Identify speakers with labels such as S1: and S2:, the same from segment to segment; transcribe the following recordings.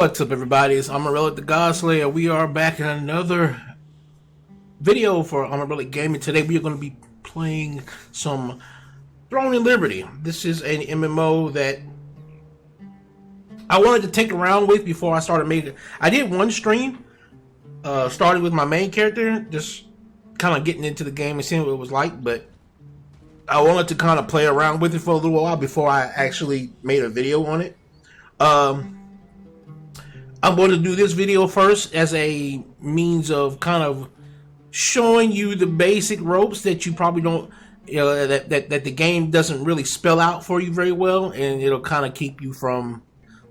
S1: What's up, everybody? It's Amon-Rellik the God Slayer. We are back in another video for Amon-Rellik Gaming. Today we are going to be playing some Throne in Liberty. This is an MMO that I wanted to take around with before I started making. I did one stream, starting with my main character, just kind of getting into the game and seeing what it was like, but I wanted to kind of play around with it for a little while before I actually made a video on it. I'm going to do this video first as a means of kind of showing you the basic ropes that you probably don't, that the game doesn't really spell out for you very well, and it'll kind of keep you from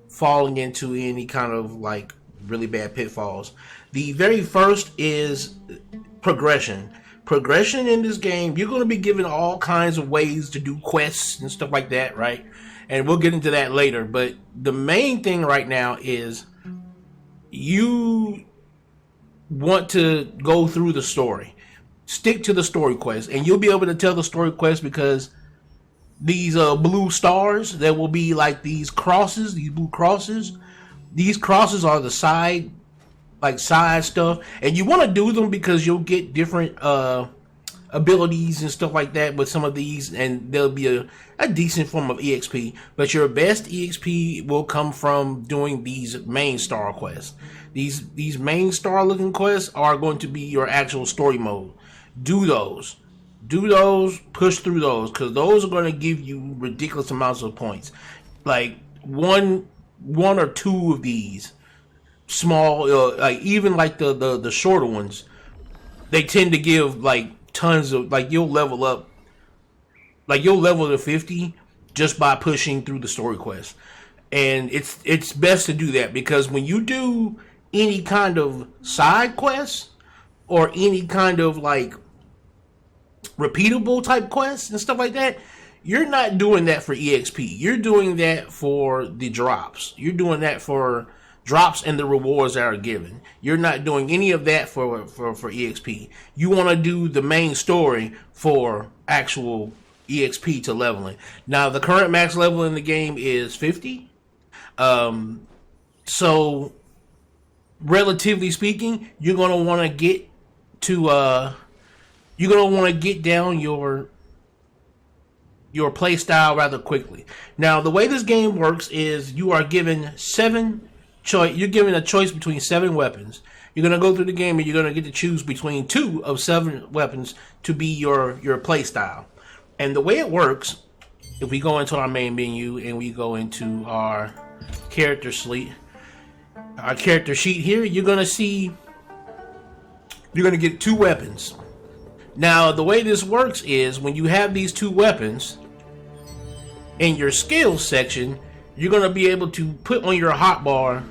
S1: falling into any kind of like really bad pitfalls. The very first is progression. Progression in this game, you're going to be given all kinds of ways to do quests and stuff like that, right? And we'll get into that later, but the main thing right now is you want to go through the story. Stick to the story quest, and you'll be able to tell the story quest because these blue stars, there will be like these crosses, these blue crosses. These crosses are the side stuff, and you want to do them because you'll get different abilities and stuff like that with some of these, and there'll be a decent form of EXP, but your best EXP will come from doing these main star quests. These main star looking quests are going to be your actual story mode. Do those, push through those, because those are going to give you ridiculous amounts of points. Like one or two of these small, like even like the shorter ones, they tend to give like tons of, like you'll level up, like you'll level to 50 just by pushing through the story quest. And it's best to do that, because when you do any kind of side quest or any kind of like repeatable type quests and stuff like that, you're not doing that for EXP. You're doing that for the drops. You're doing that for drops and the rewards that are given. You're not doing any of that for EXP. You want to do the main story for actual EXP to leveling. Now, the current max level in the game is 50. So, relatively speaking, you're going to want to get to, you're going to want to get down your play style rather quickly. Now, the way this game works is you are given you're given a choice between 7 weapons. You're going to go through the game and you're going to get to choose between 2 of 7 weapons to be your play style. And the way it works, if we go into our main menu and we go into our character sheet here, you're going to see you're going to get 2 weapons. Now, the way this works is when you have these 2 weapons in your skills section, you're going to be able to put on your hotbar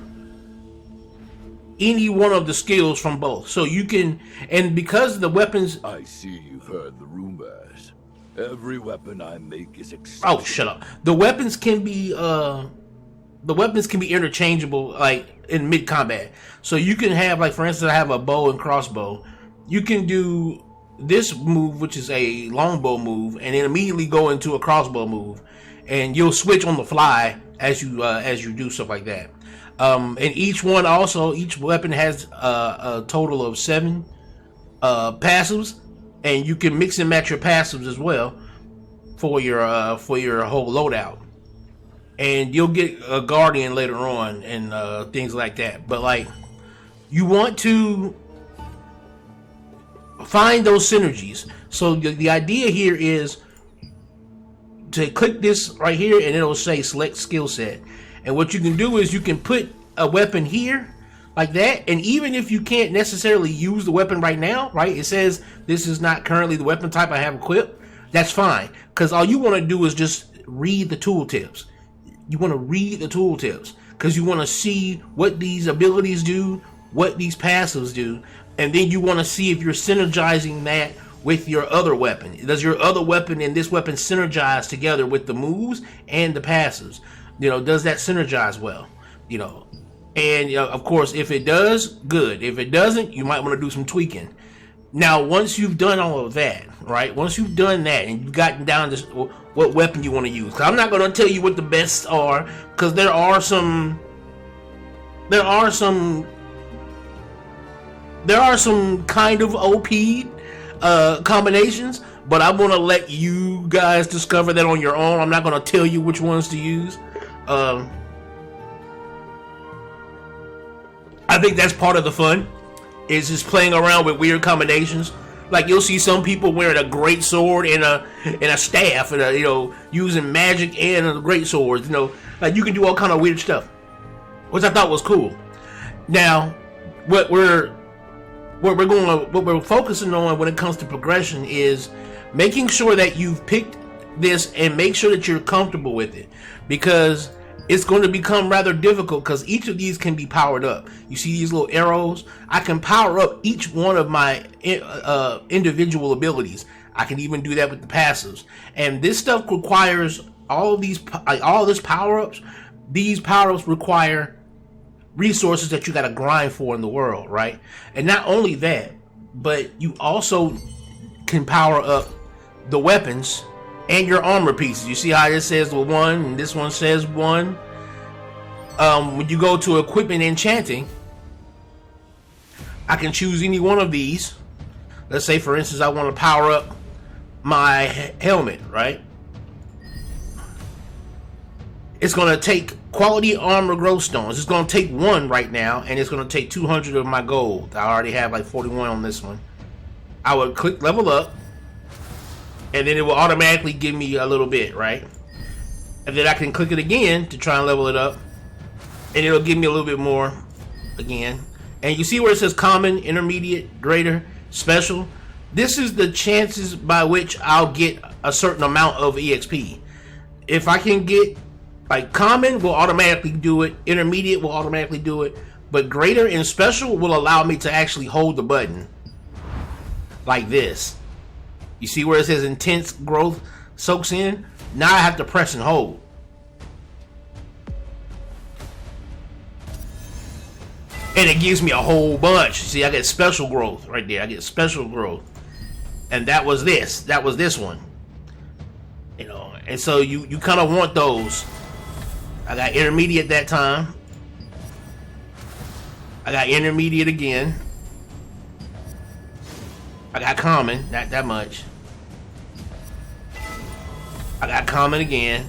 S1: any one of the skills from both. So you can, and because the weapons...
S2: I see you've heard the rumors. Every weapon I make is exceptional.
S1: Oh, shut up. The weapons can be interchangeable, like in mid-combat. So you can have, like, for instance, I have a bow and crossbow. You can do this move, which is a longbow move, and then immediately go into a crossbow move. And you'll switch on the fly as you do stuff like that. And each weapon has a total of 7 passives, and you can mix and match your passives as well for your whole loadout. And you'll get a guardian later on and things like that. But like, you want to find those synergies. So the idea here is to click this right here and it'll say select skill set. And what you can do is you can put a weapon here like that, and even if you can't necessarily use the weapon right now, right, it says this is not currently the weapon type I have equipped, that's fine, because all you want to do is just read the tooltips. You want to read the tooltips because you want to see what these abilities do, what these passives do, and then you want to see if you're synergizing that with your other weapon. Does your other weapon and this weapon synergize together with the moves and the passives? Does that synergize well? And of course, if it does, good. If it doesn't, you might want to do some tweaking. Now, once you've done all of that, right? Once you've done that and you've gotten down to what weapon you want to use, 'cause I'm not going to tell you what the best are, because there are some there are some kind of OP combinations, but I'm gonna let you guys discover that on your own. I'm not gonna tell you which ones to use. I think that's part of the fun, is just playing around with weird combinations. Like you'll see some people wearing a great sword and a staff, and using magic and a great sword. Like you can do all kind of weird stuff, which I thought was cool. Now, what we're focusing on when it comes to progression is making sure that you've picked this and make sure that you're comfortable with it, because it's going to become rather difficult, because each of these can be powered up. You see these little arrows? I can power up each one of my individual abilities. I can even do that with the passives. And this stuff requires all this power-ups. These power-ups require resources that you got to grind for in the world, right? And not only that, but you also can power up the weapons and your armor pieces. You see how this says 1 and this one says 1? When you go to equipment enchanting, I can choose any one of these. Let's say, for instance, I want to power up my helmet, right? It's going to take quality armor growth stones. It's going to take 1 right now, and it's going to take 200 of my gold. I already have like 41 on this one. I would click level up, and then it will automatically give me a little bit, right? And then I can click it again to try and level it up, and it'll give me a little bit more again. And you see where it says common, intermediate, greater, special? This is the chances by which I'll get a certain amount of EXP. If I can get, like, common will automatically do it, intermediate will automatically do it, but greater and special will allow me to actually hold the button like this. You see where it says intense growth soaks in? Now I have to press and hold. And it gives me a whole bunch. See, I get special growth right there. I get special growth. And that was this. That was this one. And so you kind of want those. I got intermediate that time. I got intermediate again. I got common, not that much. I got common again.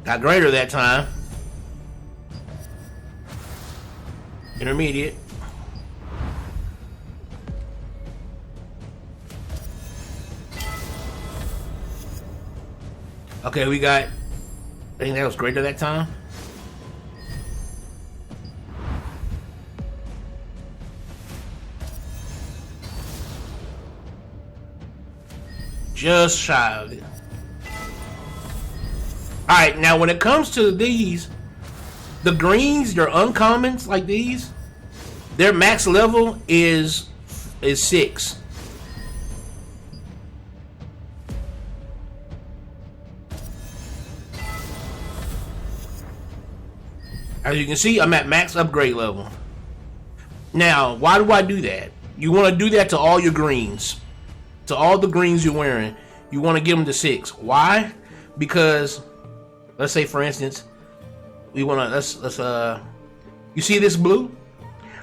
S1: Got greater that time. Intermediate. Okay, we got, I think that was greater that time. Just shy of it. Alright, now when it comes to these, the greens, your uncommons like these, their max level is 6. As you can see, I'm at max upgrade level. Now, why do I do that? You want to do that to all your greens. To all the greens you're wearing. You want to give them to 6. Why? Because, let's say for instance, we want to, let's you see this blue?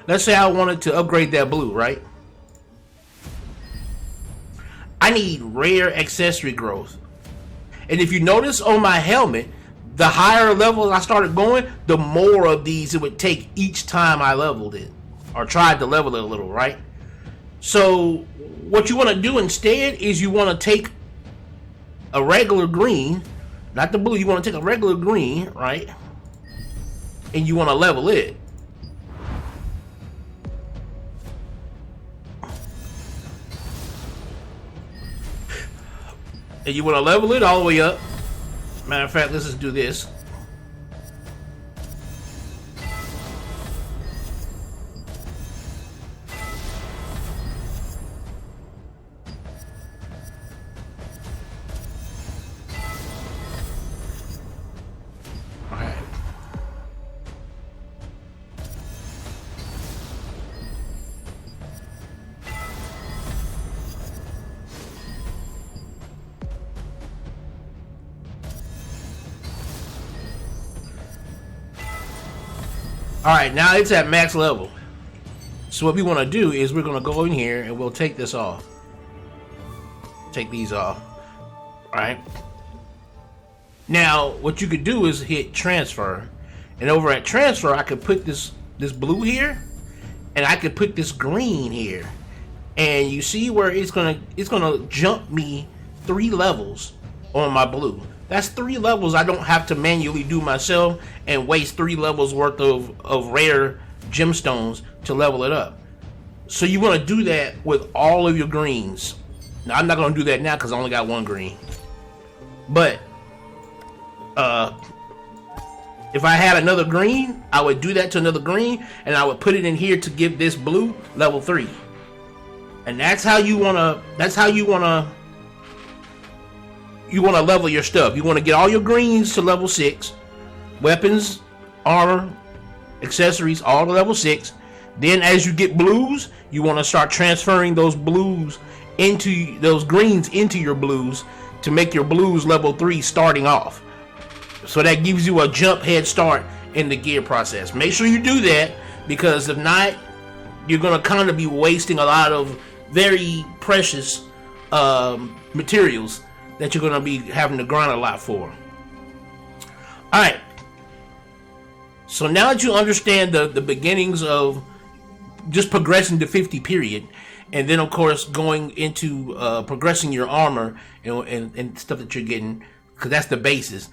S1: Let's say I wanted to upgrade that blue, right? I need rare accessory growth. And if you notice on my helmet, the higher levels I started going, the more of these it would take each time I leveled it. Or tried to level it a little, right? So what you want to do instead is you want to take a regular green, not the blue, you want to take a regular green, right? And you want to level it. And you want to level it all the way up. Matter of fact, let's just do this. Alright. Alright, now it's at max level. So what we want to do is we're going to go in here and we'll take this off. Take these off. Alright. Now, what you could do is hit transfer. And over at transfer, I could put this blue here. And I could put this green here. And you see where it's gonna jump me 3 levels on my blue. That's 3 levels I don't have to manually do myself and waste 3 levels worth of rare gemstones to level it up. So you want to do that with all of your greens. Now I'm not going to do that now because I only got 1 green. But if I had another green, I would do that to another green and I would put it in here to give this blue level 3. And that's how you want to level your stuff. You want to get all your greens to level 6, weapons, armor, accessories, all to level 6. Then as you get blues, you want to start transferring those blues into those greens into your blues to make your blues level 3 starting off. So that gives you a jump head start in the gear process. Make sure you do that, because if not, you're going to kind of be wasting a lot of very precious materials that you're going to be having to grind a lot for. Alright. So now that you understand the beginnings of just progressing to 50 period, and then of course going into progressing your armor and stuff that you're getting, because that's the basis.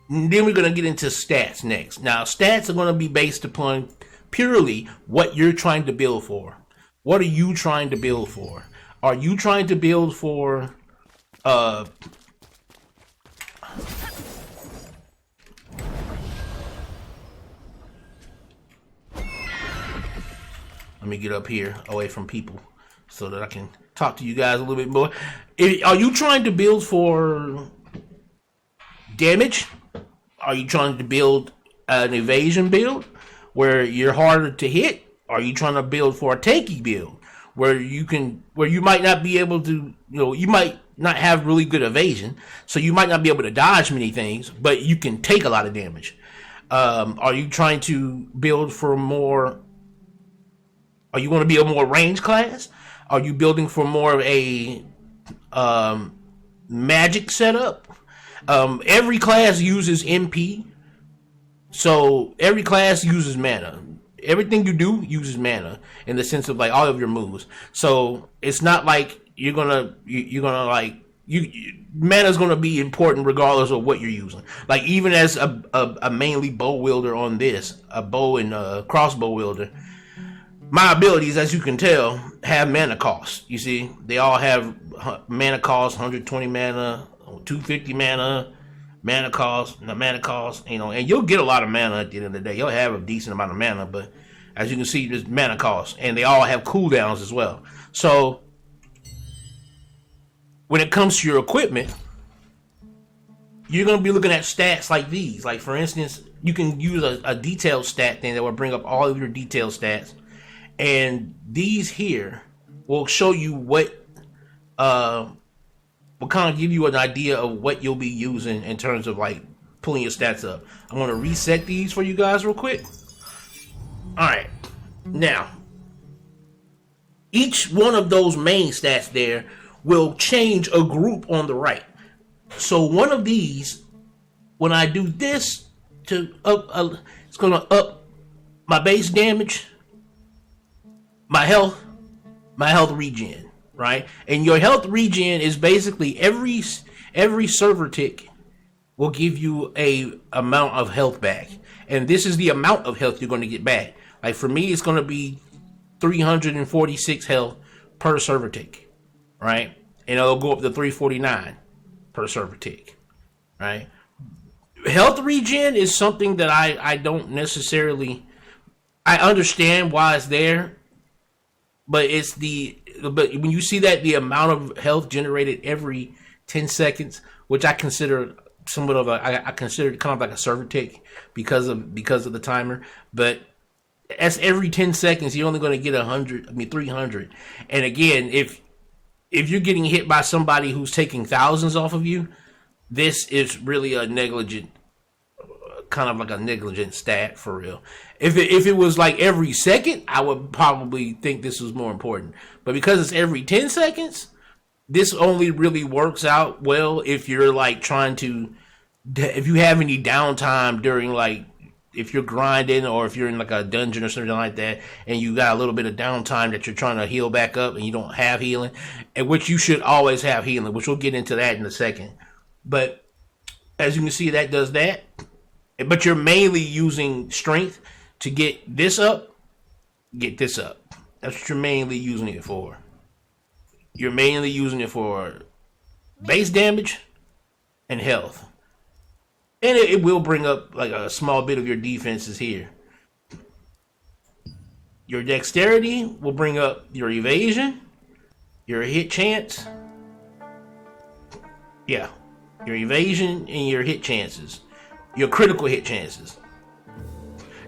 S1: And then we're going to get into stats next. Now stats are going to be based upon purely what you're trying to build for. What are you trying to build for? Are you trying to build for let me get up here away from people so that I can talk to you guys a little bit more. Are you trying to build for damage? Are you trying to build an evasion build where you're harder to hit? Are you trying to build for a tanky build where you might not be able to, you might not have really good evasion, so you might not be able to dodge many things, but you can take a lot of damage? Are you trying to build for more? Are you going to be a more range class? Are you building for more of a magic setup? Every class uses MP, so every class uses mana. Everything you do uses mana in the sense of like all of your moves. So it's not like mana's gonna be important regardless of what you're using. Like even as a mainly bow wielder on this, a bow and crossbow wielder, my abilities, as you can tell, have mana costs. You see, they all have mana costs, 120 mana, 250 mana, mana cost, and you'll get a lot of mana at the end of the day. You'll have a decent amount of mana, but as you can see, there's mana costs, and they all have cooldowns as well. So when it comes to your equipment, you're going to be looking at stats like these. Like for instance, you can use a detailed stat thing that will bring up all of your detailed stats, and these here will show you what will kind of give you an idea of what you'll be using in terms of like pulling your stats up. I'm going to reset these for you guys real quick. Alright, now each one of those main stats there will change a group on the right. So one of these, when I do this to up, it's going to up my base damage, my health regen, right? And your health regen is basically every server tick will give you a amount of health back, and this is the amount of health you're going to get back. Like for me, it's going to be 346 health per server tick, right? And it'll go up to 349 per server tick, right? Health regen is something that I don't necessarily, I understand why it's there, but but when you see that the amount of health generated every 10 seconds, which I consider somewhat of I consider it kind of like a server tick because of the timer, but that's every 10 seconds you're only going to get 300. And again, if you're getting hit by somebody who's taking thousands off of you, this is really a negligent kind of like a negligent stat for real. If it was like every second, I would probably think this was more important. But because it's every 10 seconds, this only really works out well if you're like if you have any downtime during like, if you're grinding or if you're in like a dungeon or something like that, and you got a little bit of downtime that you're trying to heal back up and you don't have healing, and which you should always have healing, which we'll get into that in a second. But as you can see, that does that. But you're mainly using strength to get this up, get this up. That's what you're mainly using it for. You're mainly using it for base damage and health. And it will bring up like a small bit of your defenses here. Your dexterity will bring up your evasion, your hit chance. Yeah, your evasion and your hit chances. Your critical hit chances.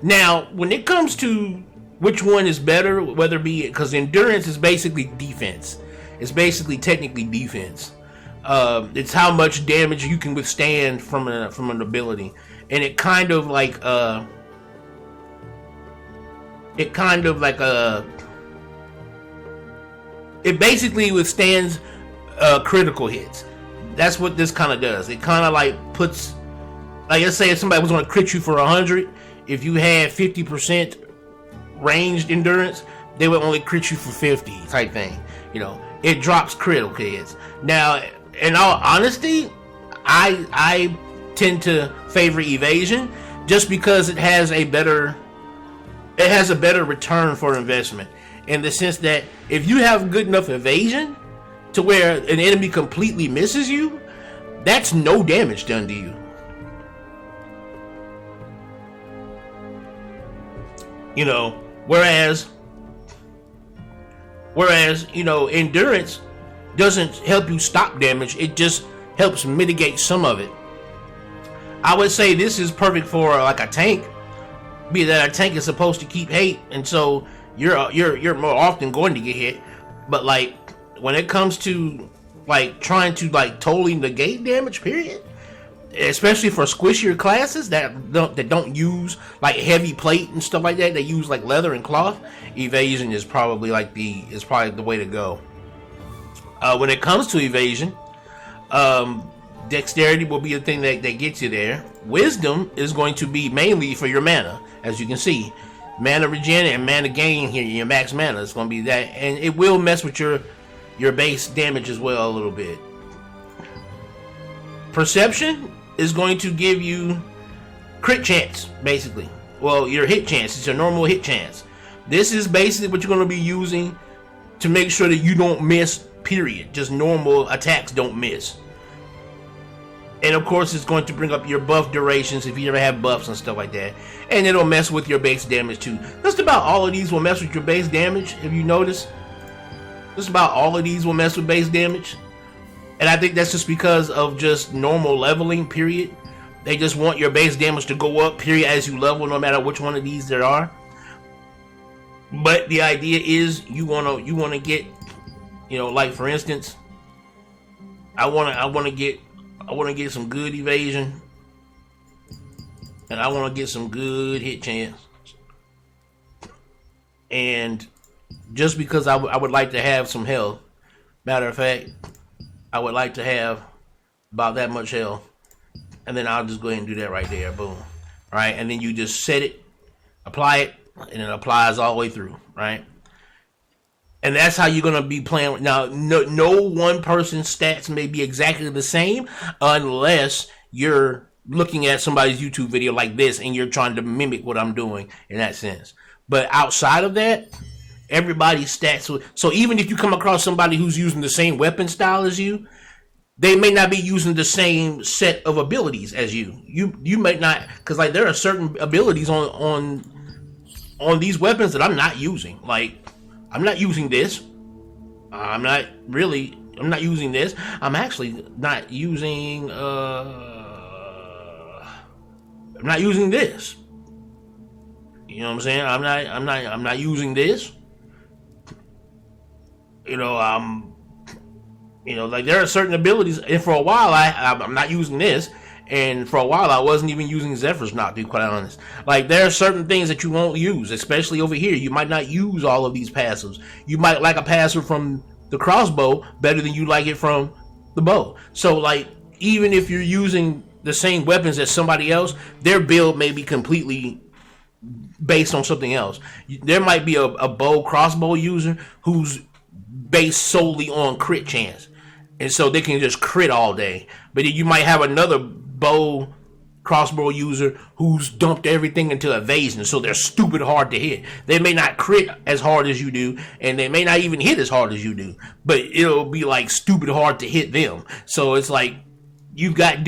S1: Now, when it comes to which one is better, whether it be, because endurance is basically defense. It's basically technically defense. It's how much damage you can withstand from an ability, and it basically withstands critical hits. That's what this kind of does. It kind of like puts, like, let's say if somebody was going to crit you for 100, if you had 50% ranged endurance, they would only crit you for 50 type thing. You know, it drops critical hits. Now, in all honesty, I tend to favor evasion just because it has a better return for investment, in the sense that if you have good enough evasion to where an enemy completely misses you, that's no damage done to you. You know, whereas you know, endurance doesn't help you stop damage, it just helps mitigate some of it. I would say this is perfect for like a tank, be that a tank is supposed to keep hate, and so you're more often going to get hit. But like when it comes to like trying to like totally negate damage, period, especially for squishier classes that don't use like heavy plate and stuff like that, they use like leather and cloth, evasion is probably the way to go. When it comes to evasion, dexterity will be the thing that gets you there. Wisdom is going to be mainly for your mana, as you can see. Mana regen and mana gain here, your max mana is going to be that, and it will mess with your base damage as well a little bit. Perception is going to give you crit chance, basically. Well, your hit chance, it's your normal hit chance. This is basically what you're going to be using to make sure that you don't miss, period. Just normal attacks don't miss. And of course, it's going to bring up your buff durations if you ever have buffs and stuff like that. And it'll mess with your base damage too. Just about all of these will mess with your base damage, if you notice. Just about all of these will mess with base damage. And I think that's just because of just normal leveling, period. They just want your base damage to go up, period, as you level, no matter which one of these there are. But the idea is you wanna get, you know, like for instance, I wanna get some good evasion, and I wanna get some good hit chance. And just because I would like to have some health, matter of fact, I would like to have about that much health, and then I'll just go ahead and do that right there, boom, right? And then you just set it, apply it, and it applies all the way through, right? And that's how you're gonna be playing. Now, no one person's stats may be exactly the same unless you're looking at somebody's YouTube video like this and you're trying to mimic what I'm doing in that sense. But outside of that, everybody's stats. So even if you come across somebody who's using the same weapon style as you, they may not be using the same set of abilities as you. You might not, because like there are certain abilities on these weapons that I'm not using. Like I'm not using this. I'm not using this. I'm actually not using. I'm not using this. You know what I'm saying? I'm not using this. You know, like there are certain abilities, and for a while I'm not using this, And for a while, I wasn't even using Zephyr's Knock, to be quite honest. Like, there are certain things that you won't use, especially over here. You might not use all of these passives. You might like a passive from the crossbow better than you like it from the bow. So, like, even if you're using the same weapons as somebody else, their build may be completely based on something else. There might be a bow crossbow user who's based solely on crit chance, and so they can just crit all day. But then you might have another bow crossbow user who's dumped everything into evasion, so they're stupid hard to hit. They may not crit as hard as you do, and they may not even hit as hard as you do, but it'll be like stupid hard to hit them. So it's like you got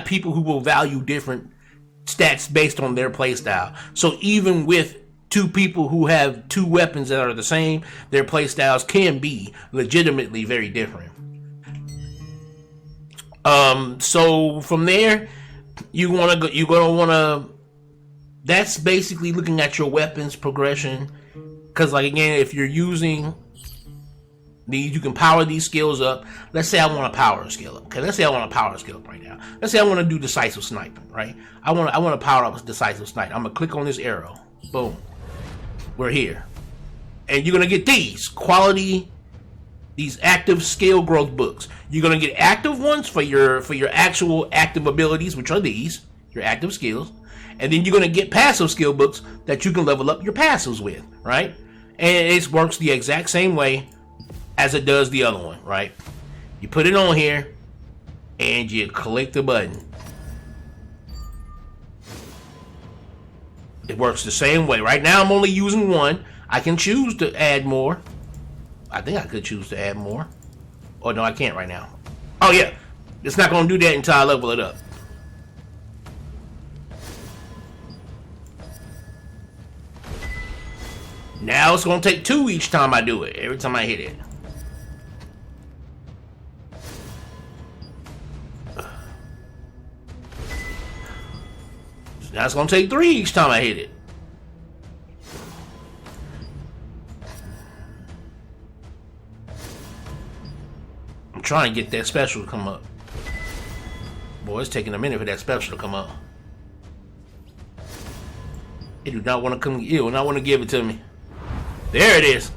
S1: people who will value different stats based on their playstyle. So even with two people who have two weapons that are the same, their playstyles can be legitimately very different. So from there, you're gonna wanna. That's basically looking at your weapons progression, because like again, if you're using these, you can power these skills up. Let's say I want to power a skill up. Okay, let's say I want to power a skill up right now. Let's say I want to do decisive sniping. Right, I want to power up decisive snipe. I'm gonna click on this arrow. Boom. We're here, and you're gonna get these active skill growth books. You're gonna get active ones for your actual active abilities, which are these, your active skills, and then you're gonna get passive skill books that you can level up your passives with, right? And it works the exact same way as it does the other one, right? You put it on here, and you click the button. It works the same way. Right now, I'm only using one. I can choose to add more. I think I could choose to add more. Oh, no, I can't right now. Oh, yeah. It's not going to do that until I level it up. Now it's going to take 2 each time I do it. Every time I hit it. Now it's going to take 3 each time I hit it. I'm trying to get that special to come up. Boy, it's taking a minute for that special to come up. It do not want to come. It do not want to give it to me. There it is.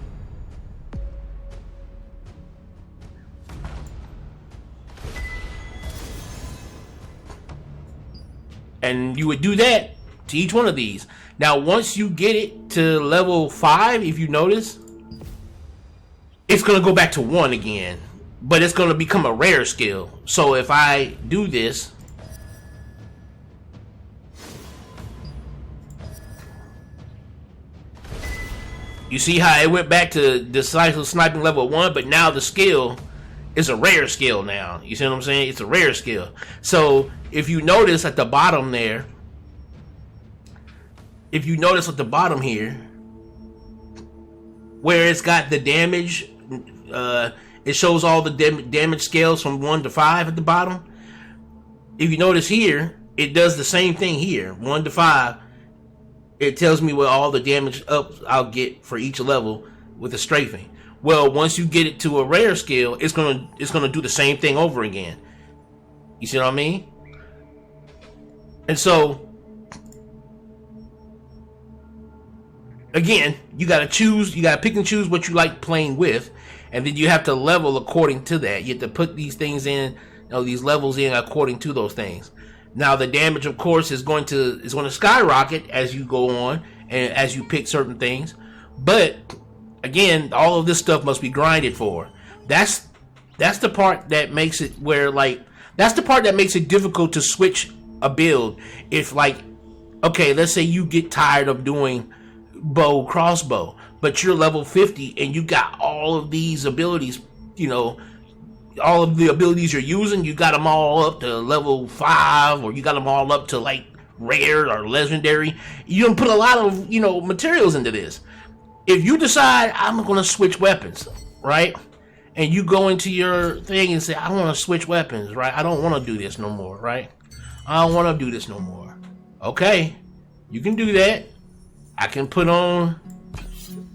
S1: And you would do that to each one of these. Now, once you get it to level 5, if you notice, it's going to go back to 1 again. But it's going to become a rare skill. So if I do this, you see how it went back to decisive sniping level 1, but now the skill is a rare skill now. You see what I'm saying? It's a rare skill. So if you notice at the bottom there, if you notice at the bottom here, where it's got the damage, it shows all the damage scales from 1 to 5 at the bottom. If you notice here, it does the same thing here, 1 to 5. It tells me what all the damage ups I'll get for each level with the strafing. Well, once you get it to a rare scale, it's gonna do the same thing over again. You see what I mean? And so, again, you gotta pick and choose what you like playing with, and then you have to level according to that. You have to put these things in, these levels in according to those things. Now, the damage, of course, is going to skyrocket as you go on and as you pick certain things. But again, all of this stuff must be grinded for. That's the part that makes it that's the part that makes it difficult to switch a build. If okay, let's say you get tired of doing crossbow, but you're level 50 and you got all of these abilities, all of the abilities you're using, you got them all up to level 5, or you got them all up to rare or legendary. You don't put a lot of materials into this. If you decide I'm going to switch weapons, right? And you go into your thing and say, I want to switch weapons, right? I don't want to do this no more, right? I don't want to do this no more. Okay, you can do that. I can put on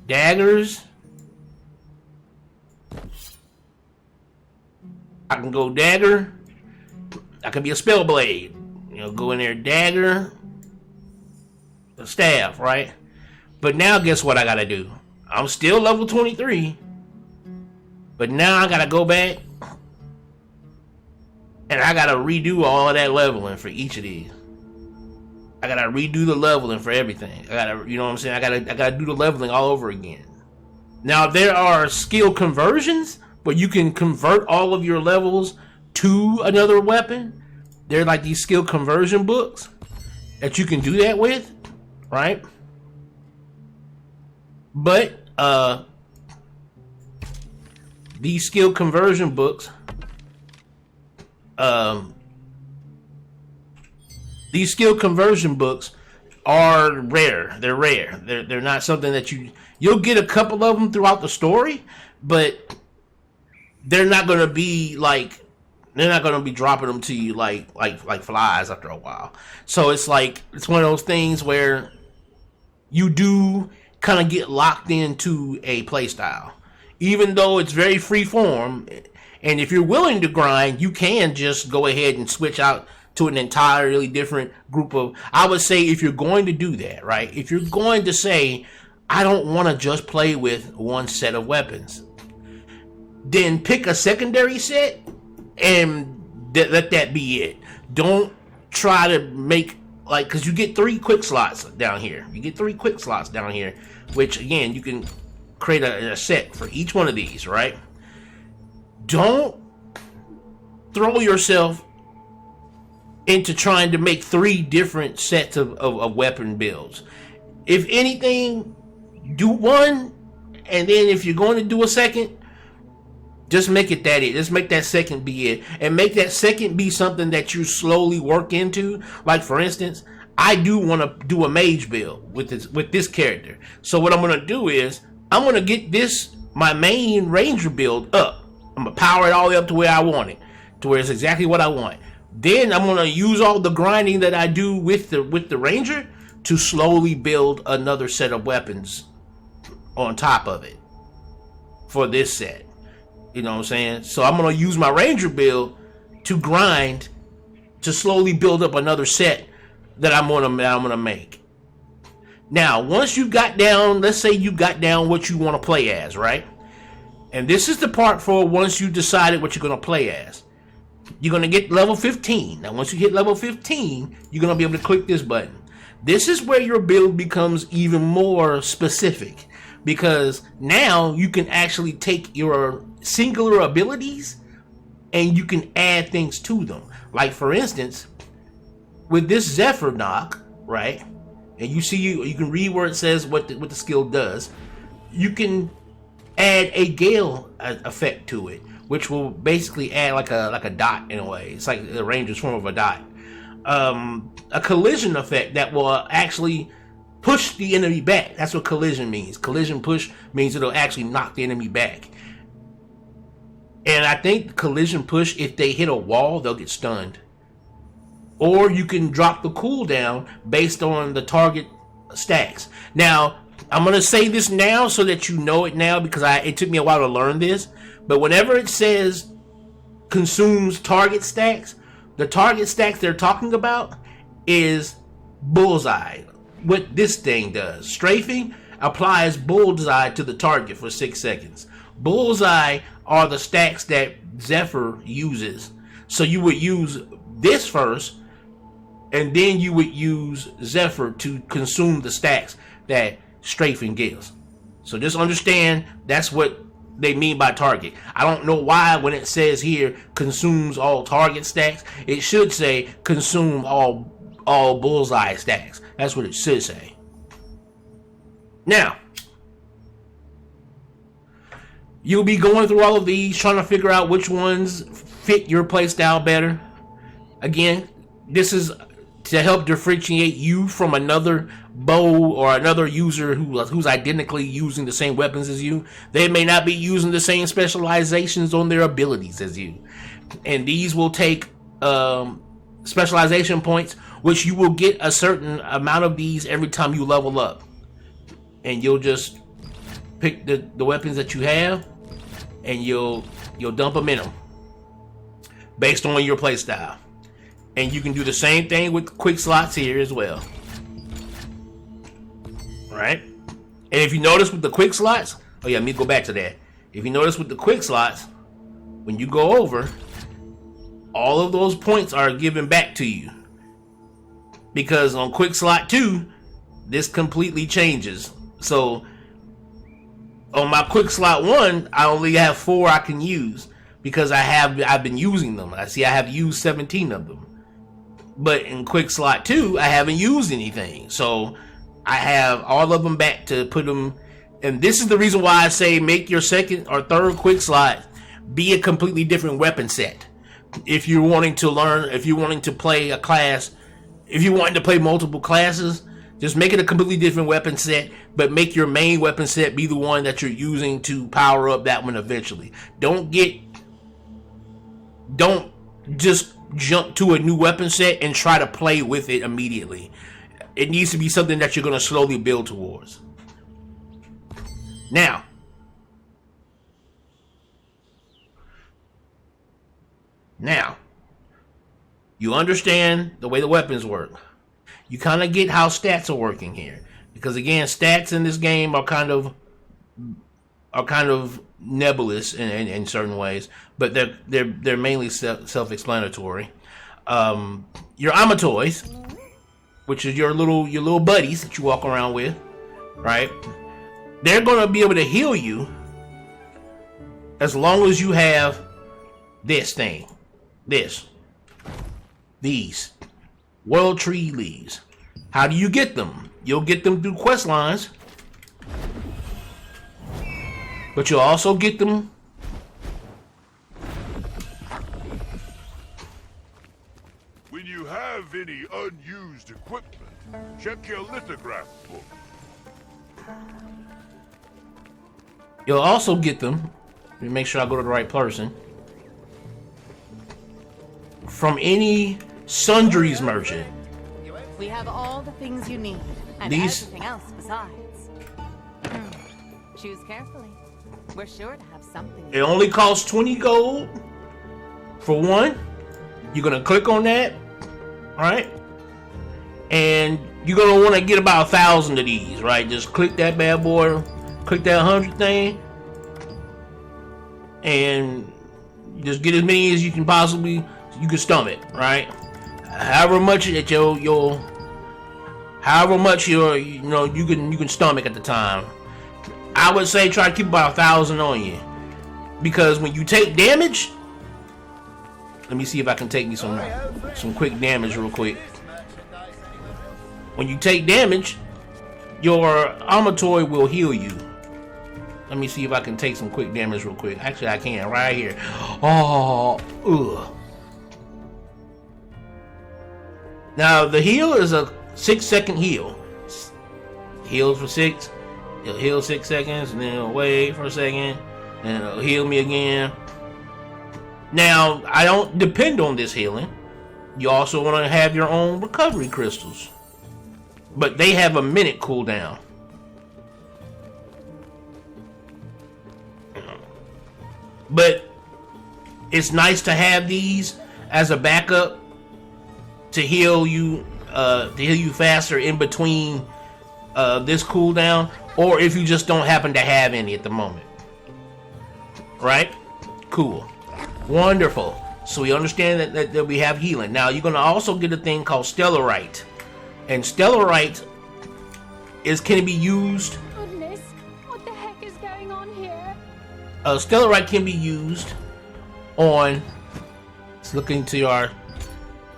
S1: daggers. I can go dagger. I can be a spell blade. You know, go in there, dagger, a staff, right? But now guess what I gotta do? I'm still level 23. But now I gotta go back and I gotta redo all of that leveling for each of these. I gotta redo the leveling for everything. I gotta, you know what I'm saying? I gotta do the leveling all over again. Now there are skill conversions where you can convert all of your levels to another weapon. They're like these skill conversion books that you can do that with, right? But these skill conversion books, are rare. They're rare. They're not something that you'll get a couple of them throughout the story, but they're not gonna be like, they're not gonna be dropping them to you like flies after a while. So it's like, it's one of those things where you do kind of get locked into a playstyle, even though it's very free form. And if you're willing to grind, you can just go ahead and switch out to an entirely different group of, I would say, if you're going to do that, right? If you're going to say, I don't want to just play with one set of weapons, then pick a secondary set and let that be it. Don't try to make, like, because you get 3 quick slots down here. You get 3 quick slots down here, which, again, you can create a set for each one of these, right? Don't throw yourself into trying to make 3 different sets of weapon builds. If anything, do one, and then if you're going to do a second, just make it that it. Just make that second be it, and make that second be something that you slowly work into. Like, for instance, I do want to do a mage build with this character. So what I'm going to do is I'm going to get this, my main ranger build, up. I'm going to power it all the way up to where I want it, to where it's exactly what I want. Then I'm going to use all the grinding that I do with the ranger to slowly build another set of weapons on top of it for this set. You know what I'm saying? So I'm going to use my ranger build to grind to slowly build up another set that I'm gonna make. Now, once you got down, let's say you got down what you want to play as, right? And this is the part for once you decided what you're going to play as. You're going to get level 15. Now, once you hit level 15, you're going to be able to click this button. This is where your build becomes even more specific, because now you can actually take your singular abilities and you can add things to them. Like, for instance, with this Zephyr knock, right? And you see, you can read where it says what the skill does. You can add a gale effect to it, which will basically add like a dot in a way. It's like the ranger's form of a dot. A collision effect that will actually push the enemy back. That's what collision means. Collision push means it'll actually knock the enemy back. And I think collision push, if they hit a wall, they'll get stunned. Or you can drop the cooldown based on the target stacks. Now, I'm going to say this now so that you know it now, because it took me a while to learn this. But whenever it says consumes target stacks, the target stacks they're talking about is bullseye. What this thing does. Strafing applies bullseye to the target for 6 seconds. Bullseye are the stacks that Zephyr uses. So you would use this first, and then you would use Zephyr to consume the stacks that strafing gives. So just understand that's what they mean by target. I don't know why when it says here consumes all target stacks, it should say consume all bullseye stacks. That's what it should say. Now, you'll be going through all of these, trying to figure out which ones fit your playstyle better. Again, this is to help differentiate you from another bow or another user who's identically using the same weapons as you. They may not be using the same specializations on their abilities as you. And these will take specialization points, which you will get a certain amount of these every time you level up. And you'll just pick the weapons that you have, and you'll dump them in them based on your playstyle. And you can do the same thing with quick slots here as well. Right? And if you notice with the quick slots, oh yeah, let me go back to that. If you notice with the quick slots, when you go over, all of those points are given back to you. Because on quick slot 2, this completely changes. So on my quick slot 1, I only have 4 I can use because I've been using them. I have used 17 of them. But in quick slot 2, I haven't used anything. So I have all of them back to put them. And this is the reason why I say make your second or third quick slot be a completely different weapon set. If you're wanting to learn, if you're wanting to play a class, if you're wanting to play multiple classes, just make it a completely different weapon set, but make your main weapon set be the one that you're using to power up that one eventually. Don't just jump to a new weapon set and try to play with it immediately. It needs to be something that you're going to slowly build towards. Now, you understand the way the weapons work. You kind of get how stats are working here, because again, stats in this game are kind of nebulous in certain ways, but they're mainly self-explanatory. Your Amatoys, which is your little buddies that you walk around with, right? They're gonna be able to heal you as long as you have these World Tree leaves. How do you get them? You'll get them through quest lines, but you'll also get them
S2: When you have any unused equipment, check your lithograph book.
S1: You'll also get them. Let me make sure I go to the right person. From any sundries merchant.
S3: We have all the things you need, and
S1: These-
S3: everything else besides. Choose carefully. We're sure to have something.
S1: It only costs 20 gold for one. You're gonna click on that, right? And you're gonna want to get about 1,000 of these, right? Just click that bad boy, click that 100 thing, and just get as many as you can possibly. You can stomach, right? However much that you can stomach at the time. I would say try to keep about 1,000 on you, because when you take damage, let me see if I can take me some quick damage real quick. When you take damage, your Amatoy will heal you. Let me see if I can take some quick damage real quick. Actually, I can right here. Oh, ugh. Now the heal is a 6-second heal. Heals for 6. It'll heal 6 seconds, and then it'll wait for a second, and it'll heal me again. Now I don't depend on this healing. You also want to have your own recovery crystals, but they have a minute cooldown. But it's nice to have these as a backup to heal you faster in between this cooldown, or if you just don't happen to have any at the moment. Right? Cool. Wonderful. So we understand that we have healing. Now you're gonna also get a thing called Stellarite. And Stellarite can be used.
S4: Goodness, what the heck is going on here?
S1: Stellarite can be used on. Let's look into our.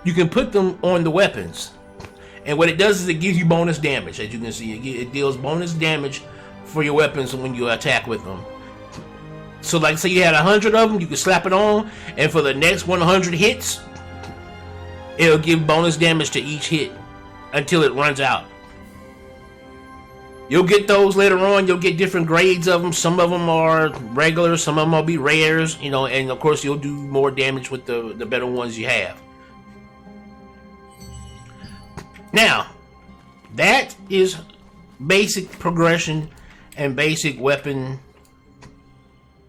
S1: You can put them on the weapons, and what it does is it gives you bonus damage. As you can see, it deals bonus damage for your weapons when you attack with them. So, like, say you had 100 of them, you can slap it on, and for the next 100 hits, it'll give bonus damage to each hit until it runs out. You'll get those later on. You'll get different grades of them. Some of them are regular, some of them will be rares, and of course you'll do more damage with the better ones you have. Now, that is basic progression and basic weapon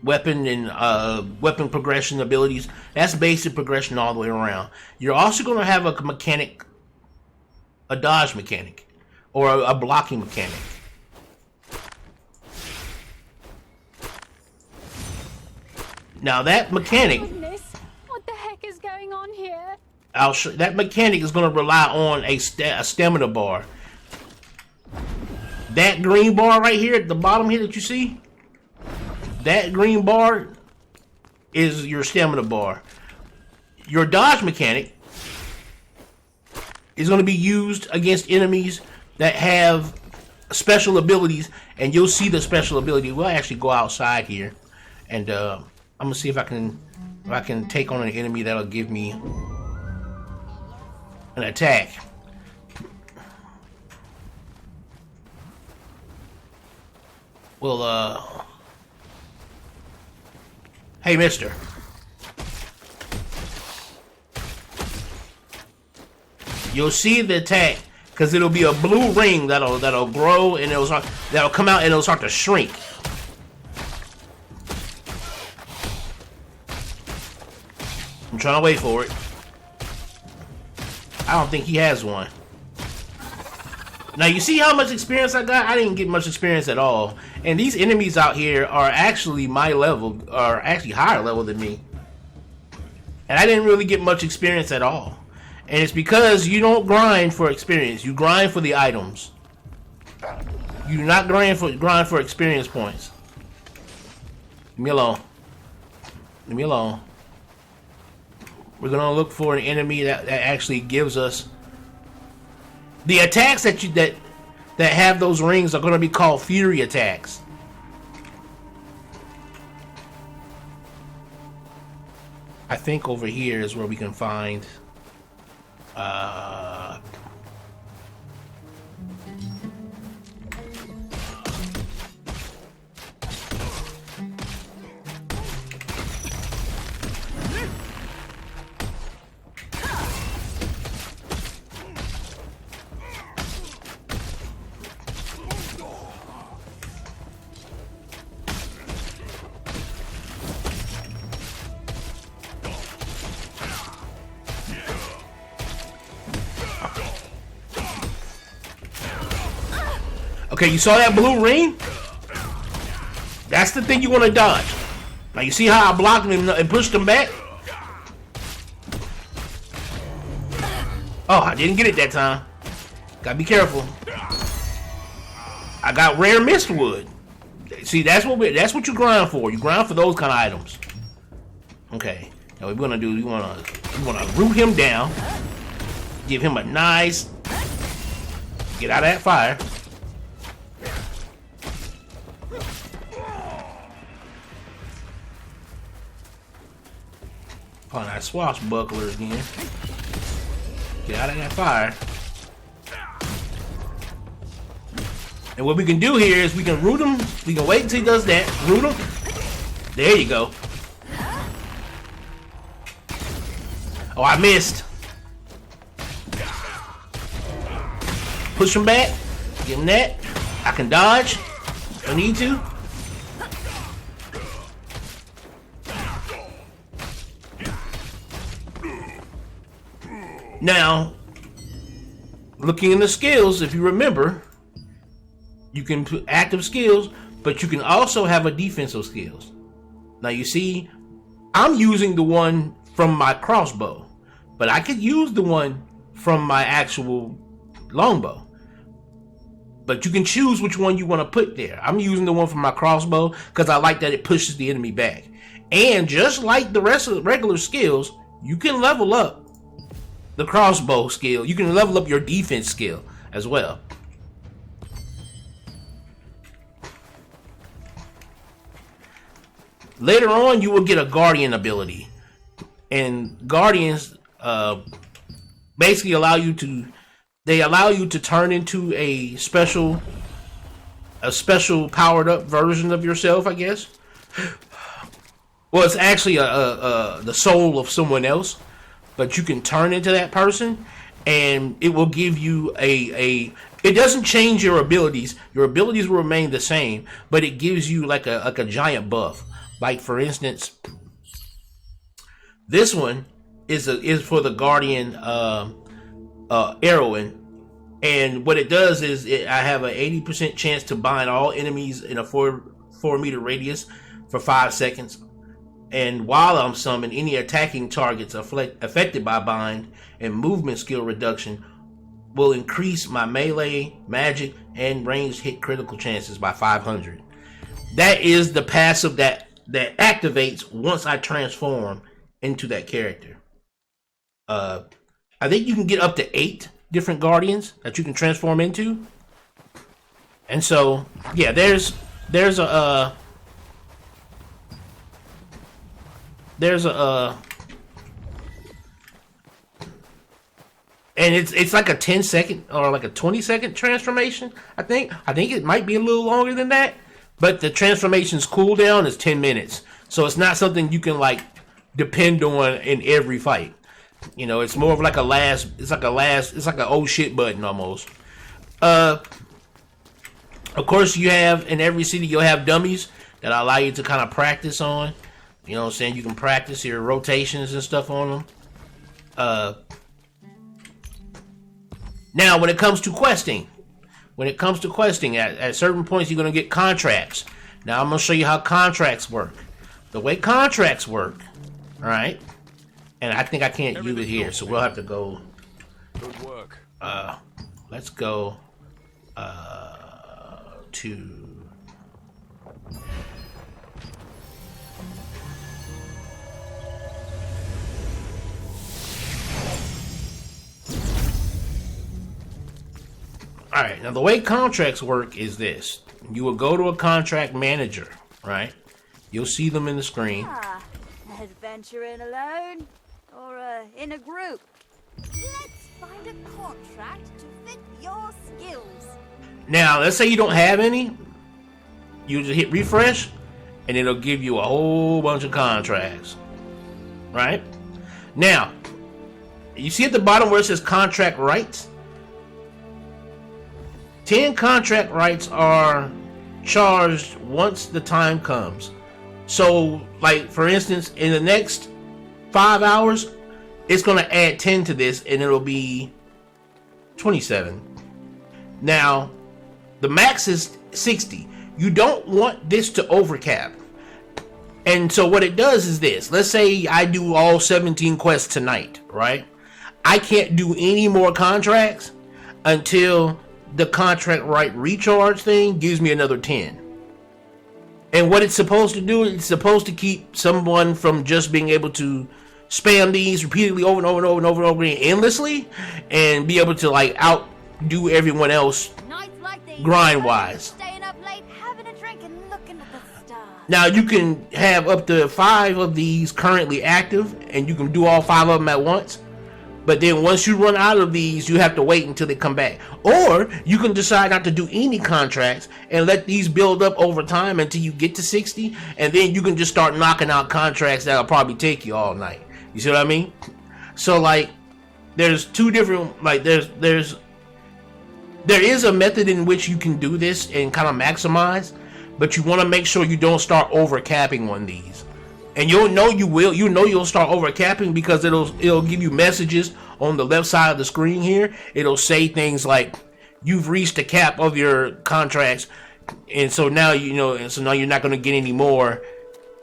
S1: weapon and weapon progression abilities. That's basic progression all the way around. You're also going to have a mechanic, a dodge mechanic, or a blocking mechanic. Now that mechanic,
S4: Goodness, what the heck is going on here?
S1: that mechanic is going to rely on a stamina bar. That green bar right here at the bottom here that you see, that green bar is your stamina bar. Your dodge mechanic is going to be used against enemies that have special abilities, and you'll see the special ability. We'll actually go outside here, and I'm gonna see if I can take on an enemy that'll give me an attack. Well, hey, mister. You'll see the attack, because it'll be a blue ring that'll grow, and that'll come out and it'll start to shrink. I'm trying to wait for it. I don't think he has one. Now you see how much experience I got? I didn't get much experience at all. And these enemies out here are actually my level, are actually higher level than me. And I didn't really get much experience at all. And it's because you don't grind for experience. You grind for the items. You do not grind for experience points. Leave me alone. Leave me alone. We're gonna look for an enemy that actually gives us the attacks that have those rings are gonna be called fury attacks. I think over here is where we can find okay, you saw that blue ring? That's the thing you want to dodge. Now you see how I blocked him and pushed him back? Oh, I didn't get it that time. Gotta be careful. I got rare mistwood. See, that's what you grind for. You grind for those kind of items. Okay. Now what we're gonna do, we wanna root him down. Give him a nice get out of that fire. On that swashbuckler again. Get out of that fire. And what we can do here is we can root him. We can wait until he does that. Root him. There you go. Oh, I missed. Push him back. Give him that. I can dodge if I need to. Now, looking in the skills, if you remember, you can put active skills, but you can also have a defensive skills. Now you see, I'm using the one from my crossbow, but I could use the one from my actual longbow. But you can choose which one you want to put there. I'm using the one from my crossbow because I like that it pushes the enemy back. And just like the rest of the regular skills, you can level up the crossbow skill. You can level up your defense skill as well. Later on, you will get a guardian ability, and guardians basically allow you to turn into a special powered up version of yourself, I guess. Well, it's actually the soul of someone else. But you can turn into that person, and it will give you it doesn't change your abilities. Your abilities will remain the same, but it gives you like a giant buff Like for instance, this one is for the Guardian Heroine. And what it does is I have an 80% chance to bind all enemies in a 4 meter radius for 5 seconds. And while I'm summoned, any attacking targets affected by bind and movement skill reduction will increase my melee, magic, and ranged hit critical chances by 500. That is the passive that activates once I transform into that character. I think you can get up to 8 different guardians that you can transform into. And so, yeah, there's a and it's like a 10-second or like a 20-second transformation. I think it might be a little longer than that, but the transformation's cooldown is 10 minutes. So it's not something you can like depend on in every fight. You know, it's more of like it's like an oh shit button almost. Of course, you have in every city you'll have dummies that allow you to kind of practice on. You know what I'm saying? You can practice your rotations and stuff on them. Now, when it comes to questing, at certain points you're going to get contracts. Now, I'm going to show you how contracts work. The way contracts work, all right? And I think I can't use it here, so we'll have to go.
S5: Good work.
S1: Let's go to. All right. Now the way contracts work is this: you will go to a contract manager, right? You'll see them in the screen.
S6: Adventuring alone or in a group? Let's find a contract to fit your skills.
S1: Now, let's say you don't have any. You just hit refresh, and it'll give you a whole bunch of contracts. Right? Now, you see at the bottom where it says contract rights? 10 contract rights are charged once the time comes. So, like, for instance, in the next 5 hours, it's going to add 10 to this, and it'll be 27. Now, the max is 60. You don't want this to overcap. And so what it does is this. Let's say I do all 17 quests tonight, right? I can't do any more contracts until the contract right recharge thing gives me another 10. And what it's supposed to do, it's supposed to keep someone from just being able to spam these repeatedly over and over and over and over and over again endlessly and be able to like outdo everyone else grind wise.
S6: Staying up late, having a drink and looking at the stars.
S1: Now you can have up to 5 of these currently active and you can do all 5 of them at once. But then once you run out of these, you have to wait until they come back. Or you can decide not to do any contracts and let these build up over time until you get to 60. And then you can just start knocking out contracts that'll probably take you all night. You see what I mean? So like, there's two different, like there is a method in which you can do this and kind of maximize. But you want to make sure you don't start over capping on these. And you'll know you'll start over capping because it'll give you messages on the left side of the screen here. It'll say things like you've reached the cap of your contracts, and so now now you're not going to get any more.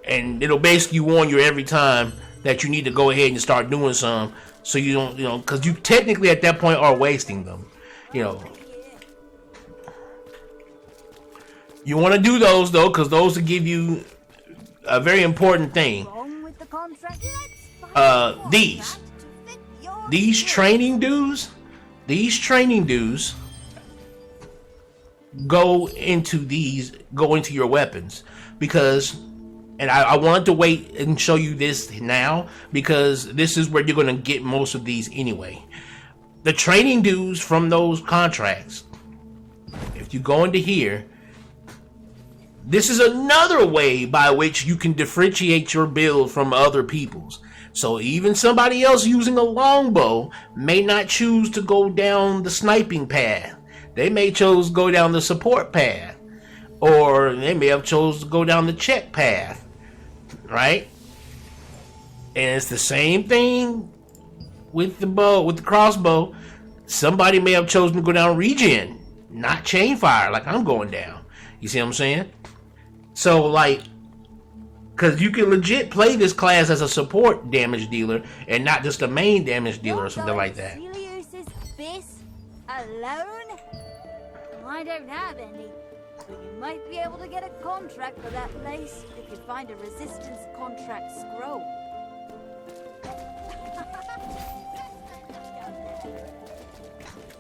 S1: And it'll basically warn you every time that you need to go ahead and start doing some, so you don't because you technically at that point are wasting them. You want to do those though, because those will give you a very important thing. These training dues go into your weapons, because, and I wanted to wait and show you this now because this is where you're going to get most of these anyway. The training dues from those contracts, if you go into here, this is another way by which you can differentiate your build from other people's. So even somebody else using a longbow may not choose to go down the sniping path. They may choose to go down the support path. Or they may have chosen to go down the check path. right? And it's the same thing with the bow, with the crossbow. Somebody may have chosen to go down regen, not chain fire, like I'm going down. You see what I'm saying? So, like, because you can legit play this class as a support damage dealer and not just a main damage dealer or something like that.
S6: Silius's Abyss alone? I don't have any, but you might be able to get a contract for that place if you find a resistance contract scroll.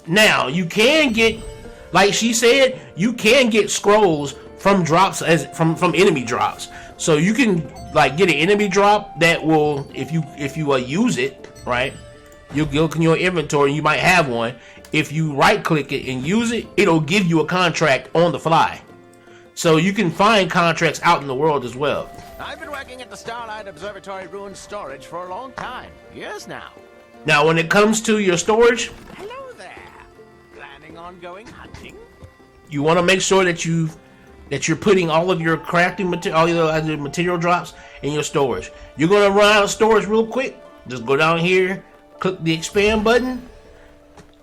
S1: Now, you can get, like she said, you can get scrolls from drops, as from enemy drops. So you can like get an enemy drop that will, if you use it, right, you'll look in your inventory, you might have one. If you right click it and use it, it'll give you a contract on the fly. So you can find contracts out in the world as well.
S5: I've been working at the Starlight Observatory Ruin Storage for a long time. Years now.
S1: Now, when it comes to your storage,
S5: Hello there. Planning on going hunting?
S1: you want to make sure that you're putting all of your crafting material, all your other material drops in your storage. You're going to run out of storage real quick. Just go down here, click the expand button,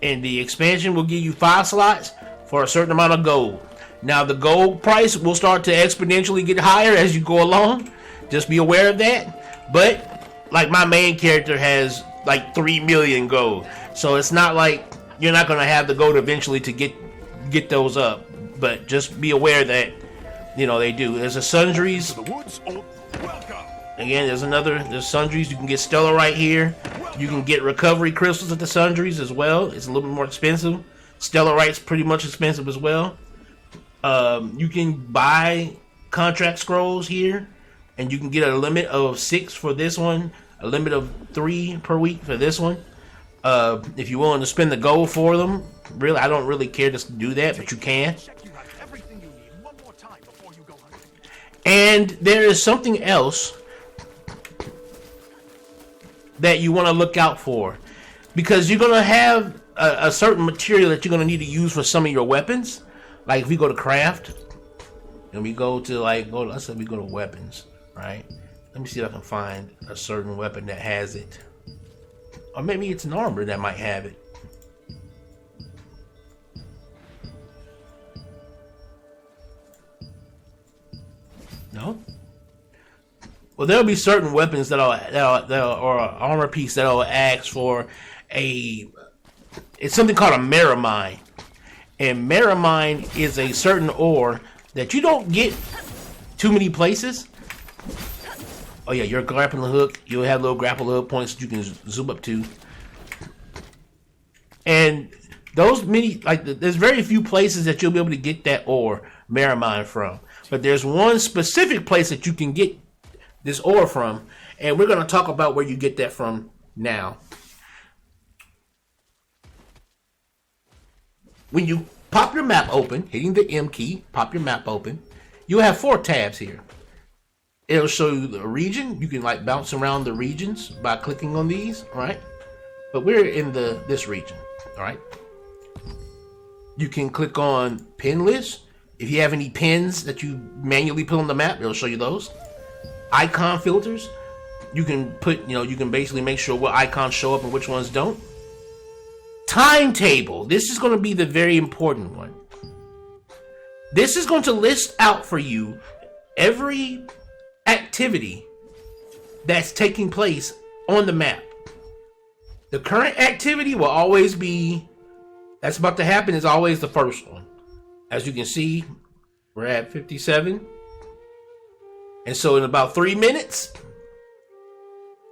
S1: and the expansion will give you 5 slots for a certain amount of gold. Now, the gold price will start to exponentially get higher as you go along. Just be aware of that. But, like, my main character has, like, 3 million gold. So it's not like you're not going to have the gold eventually to get those up. But just be aware that, you know, they do. There's a sundries.
S2: The woods. Welcome.
S1: Again, there's sundries. You can get stellar right here. You can get recovery crystals at the sundries as well. It's a little bit more expensive. Stellarite's pretty much expensive as well. You can buy contract scrolls here, and you can get a limit of 6 for this one, a limit of 3 per week for this one. If you're willing to spend the gold for them, really, I don't really care to do that, but you can. And there is something else that you want to look out for, because you're going to have a certain material that you're going to need to use for some of your weapons. Like if we go to craft and we go to let's say we go to weapons, right? Let me see if I can find a certain weapon that has it, or maybe it's an armor that might have it. No. Well, there'll be certain weapons or armor piece that'll ask for it's something called a Meramine. And Meramine is a certain ore that you don't get too many places. Oh yeah, your grappling hook, you'll have little grappling hook points that you can zoom up to. And those there's very few places that you'll be able to get that ore, Meramine, from. But there's one specific place that you can get this ore from, and we're going to talk about where you get that from now. When you pop your map open, hitting the M key, pop your map open, you'll have 4 tabs here. It'll show you the region. You can like bounce around the regions by clicking on these, right? But we're in this region, all right? You can click on pin list. If you have any pins that you manually put on the map, it'll show you those. Icon filters, you can you can basically make sure what icons show up and which ones don't. Timetable, this is going to be the very important one. This is going to list out for you every activity that's taking place on the map. The current activity will always be, that's about to happen, is always the first one. As you can see, we're at 57. And so in about 3 minutes,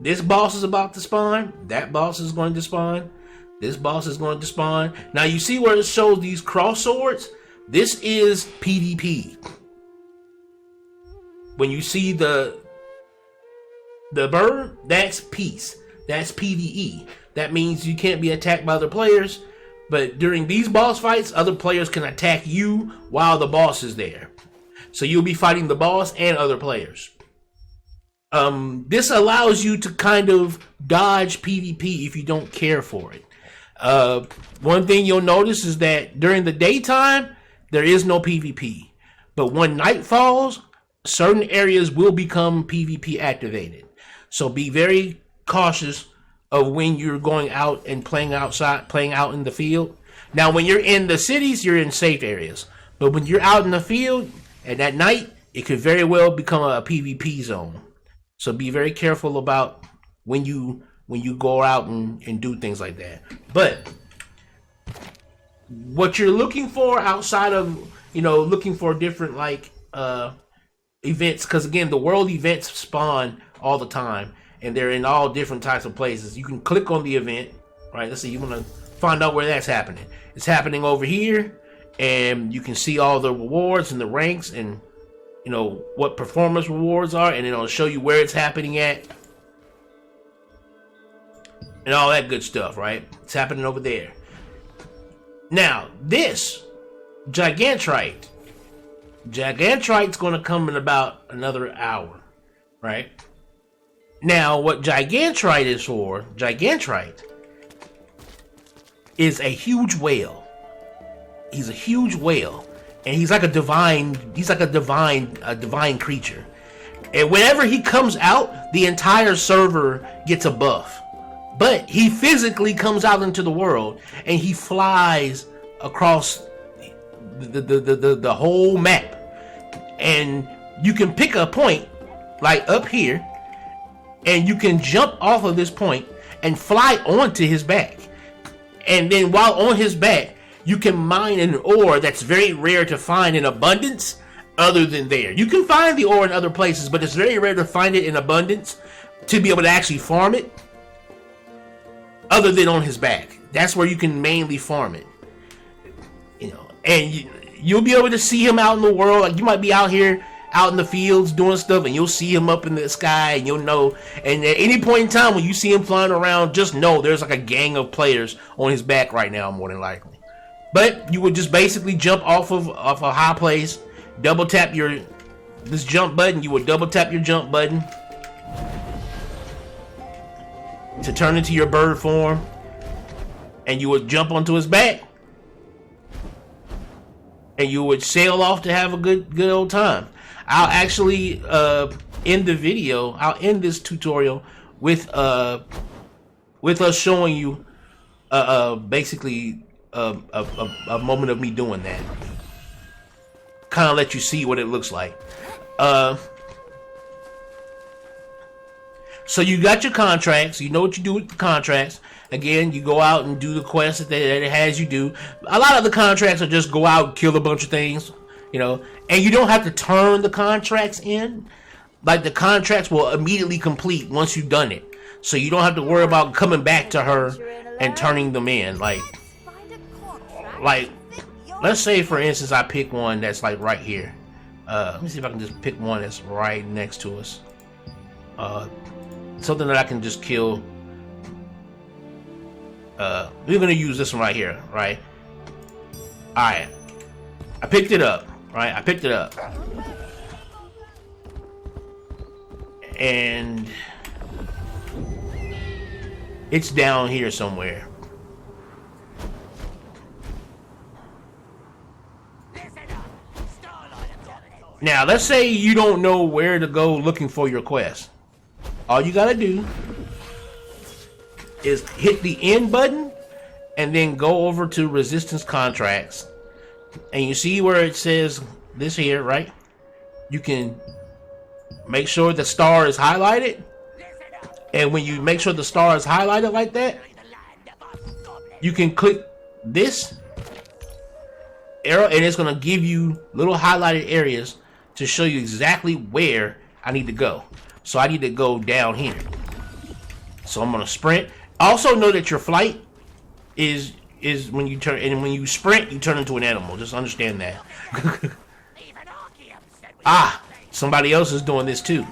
S1: this boss is about to spawn. That boss is going to spawn. This boss is going to spawn. Now you see where it shows these cross swords? This is PvP. When you see the bird, that's peace. That's PvE. That means you can't be attacked by other players. But during these boss fights, other players can attack you while the boss is there. So you'll be fighting the boss and other players. This allows you to kind of dodge PvP if you don't care for it. One thing you'll notice is that during the daytime, there is no PvP. But when night falls, certain areas will become PvP activated. So be very cautious of when you're going out and playing outside, playing out in the field. Now, when you're in the cities, you're in safe areas. But when you're out in the field and at night, it could very well become a PvP zone. So be very careful about when you go out and do things like that. But what you're looking for outside of, looking for different like events, because again, the world events spawn all the time and they're in all different types of places. You can click on the event, right? Let's see, you want to find out where that's happening. It's happening over here, and you can see all the rewards and the ranks and what performance rewards are, and it'll show you where it's happening at and all that good stuff, right? It's happening over there. Now, this Gigantrite's going to come in about another hour, right? Now, what Gigantrite is for, Gigantrite is a huge whale. He's a huge whale, and he's like a divine creature. And whenever he comes out, the entire server gets a buff. But he physically comes out into the world, and he flies across the whole map. And you can pick a point, like up here, and you can jump off of this point and fly onto his back. And then while on his back, you can mine an ore that's very rare to find in abundance other than there. You can find the ore in other places, but it's very rare to find it in abundance to be able to actually farm it other than on his back. That's where you can mainly farm it. And you'll be able to see him out in the world. Like, you might be out here, out in the fields doing stuff, and you'll see him up in the sky, and you'll know. And at any point in time when you see him flying around, just know there's like a gang of players on his back right now, more than likely. But you would just basically jump off a high place, double tap this jump button. You would double tap your jump button to turn into your bird form, and you would jump onto his back, and you would sail off to have a good old time. I'll actually end the video. I'll end this tutorial with us showing you basically a moment of me doing that. Kind of let you see what it looks like. So you got your contracts. You know what you do with the contracts. Again, you go out and do the quests that it has you do. A lot of the contracts are just go out and kill a bunch of things, and you don't have to turn the contracts in. Like, the contracts will immediately complete once you've done it. So you don't have to worry about coming back to her and turning them in. Like, let's say, for instance, I pick one that's like right here. Let me see if I can just pick one that's right next to us. Something that I can just kill. We're gonna use this one right here, right? Alright. I picked it up, right? I picked it up. And it's down here somewhere. Now, let's say you don't know where to go looking for your quest. All you gotta do is hit the end button and then go over to resistance contracts, and you see where it says this here, right? You can make sure the star is highlighted, and when you make sure the star is highlighted like that, you can click this arrow, and it's going to give you little highlighted areas to show you exactly where I need to go. So I need to go down here, so I'm going to sprint. Also know that your flight is when you turn, and when you sprint, you turn into an animal. Just understand that. Ah, somebody else is doing this too.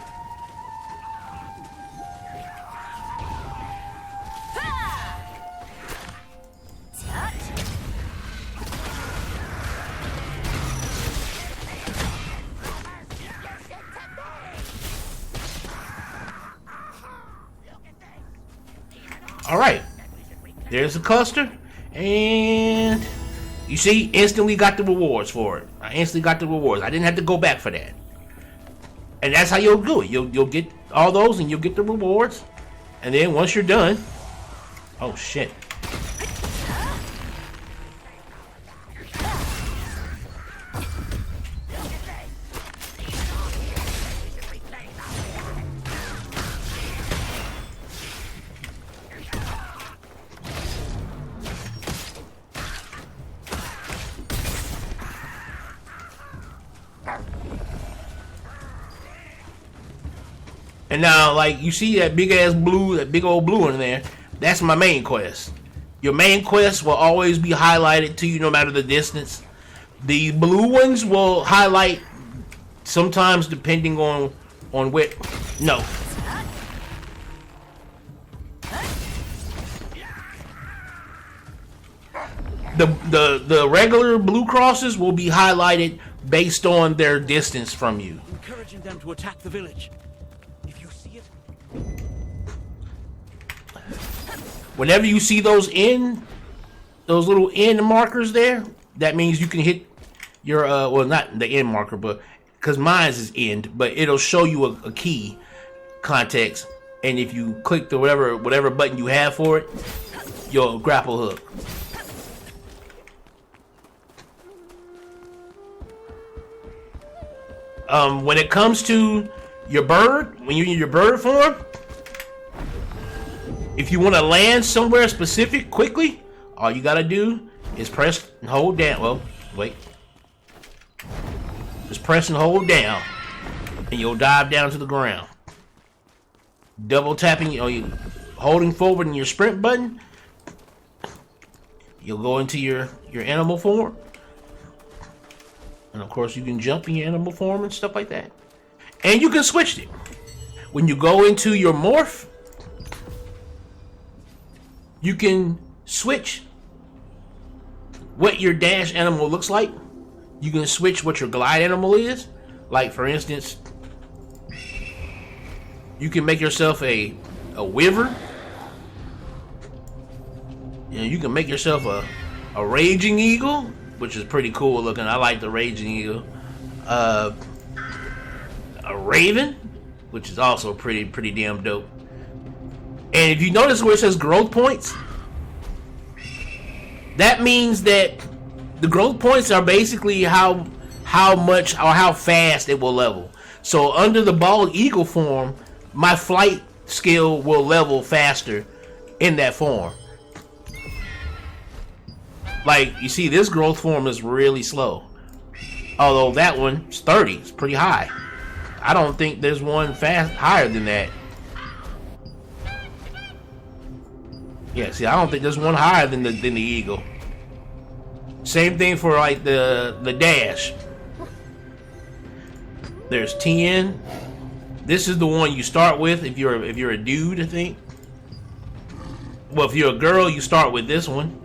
S1: All right, there's the cluster, and you see, instantly got the rewards for it. I instantly got the rewards. I didn't have to go back for that. And that's how you'll do it. You'll get all those and you'll get the rewards. And then once you're done, oh shit. And now, like, you see that big ass blue, that big old blue in there, that's my main quest. Your main quest will always be highlighted to you no matter the distance. The blue ones will highlight sometimes depending on where. No. The regular blue crosses will be highlighted based on their distance from you.
S5: Encouraging them to attack the village. If you see it.
S1: Whenever you see those little end markers there, that means you can hit your well, not the end marker, but because mine's is end, but it'll show you a key context, and if you click the whatever button you have for it, your grapple hook. When it comes to your bird, when you're in your bird form, if you want to land somewhere specific quickly, all you gotta do is press and hold down. Well, wait. Just press and hold down, and you'll dive down to the ground. Double tapping, you holding forward in your sprint button, you'll go into your animal form. And of course, you can jump in your animal form and stuff like that. And you can switch it. When you go into your morph, you can switch what your dash animal looks like. You can switch what your glide animal is. Like, for instance, you can make yourself a wyvern. You can make yourself a raging eagle, which is pretty cool looking. I like the raging eagle. A raven, which is also pretty damn dope. And if you notice where it says growth points, that means that the growth points are basically how much or how fast it will level. So under the bald eagle form, my flight skill will level faster in that form. Like, you see, this growth form is really slow. Although that one is 30. It's pretty high. I don't think there's one higher than that. Yeah, see, I don't think there's one higher than the eagle. Same thing for like the dash. There's 10. This is the one you start with if you're a dude, I think. Well, if you're a girl, you start with this one.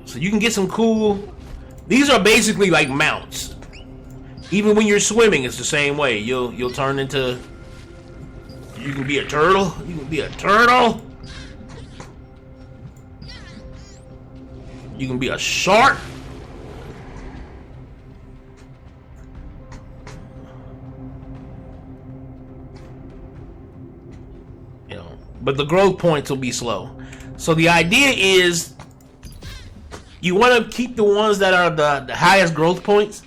S1: So you can get some cool. These are basically like mounts. Even when you're swimming, it's the same way. You'll turn into. You can be a turtle. You can be a turtle. You can be a shark. You know, but the growth points will be slow. So the idea is, you want to keep the ones that are the highest growth points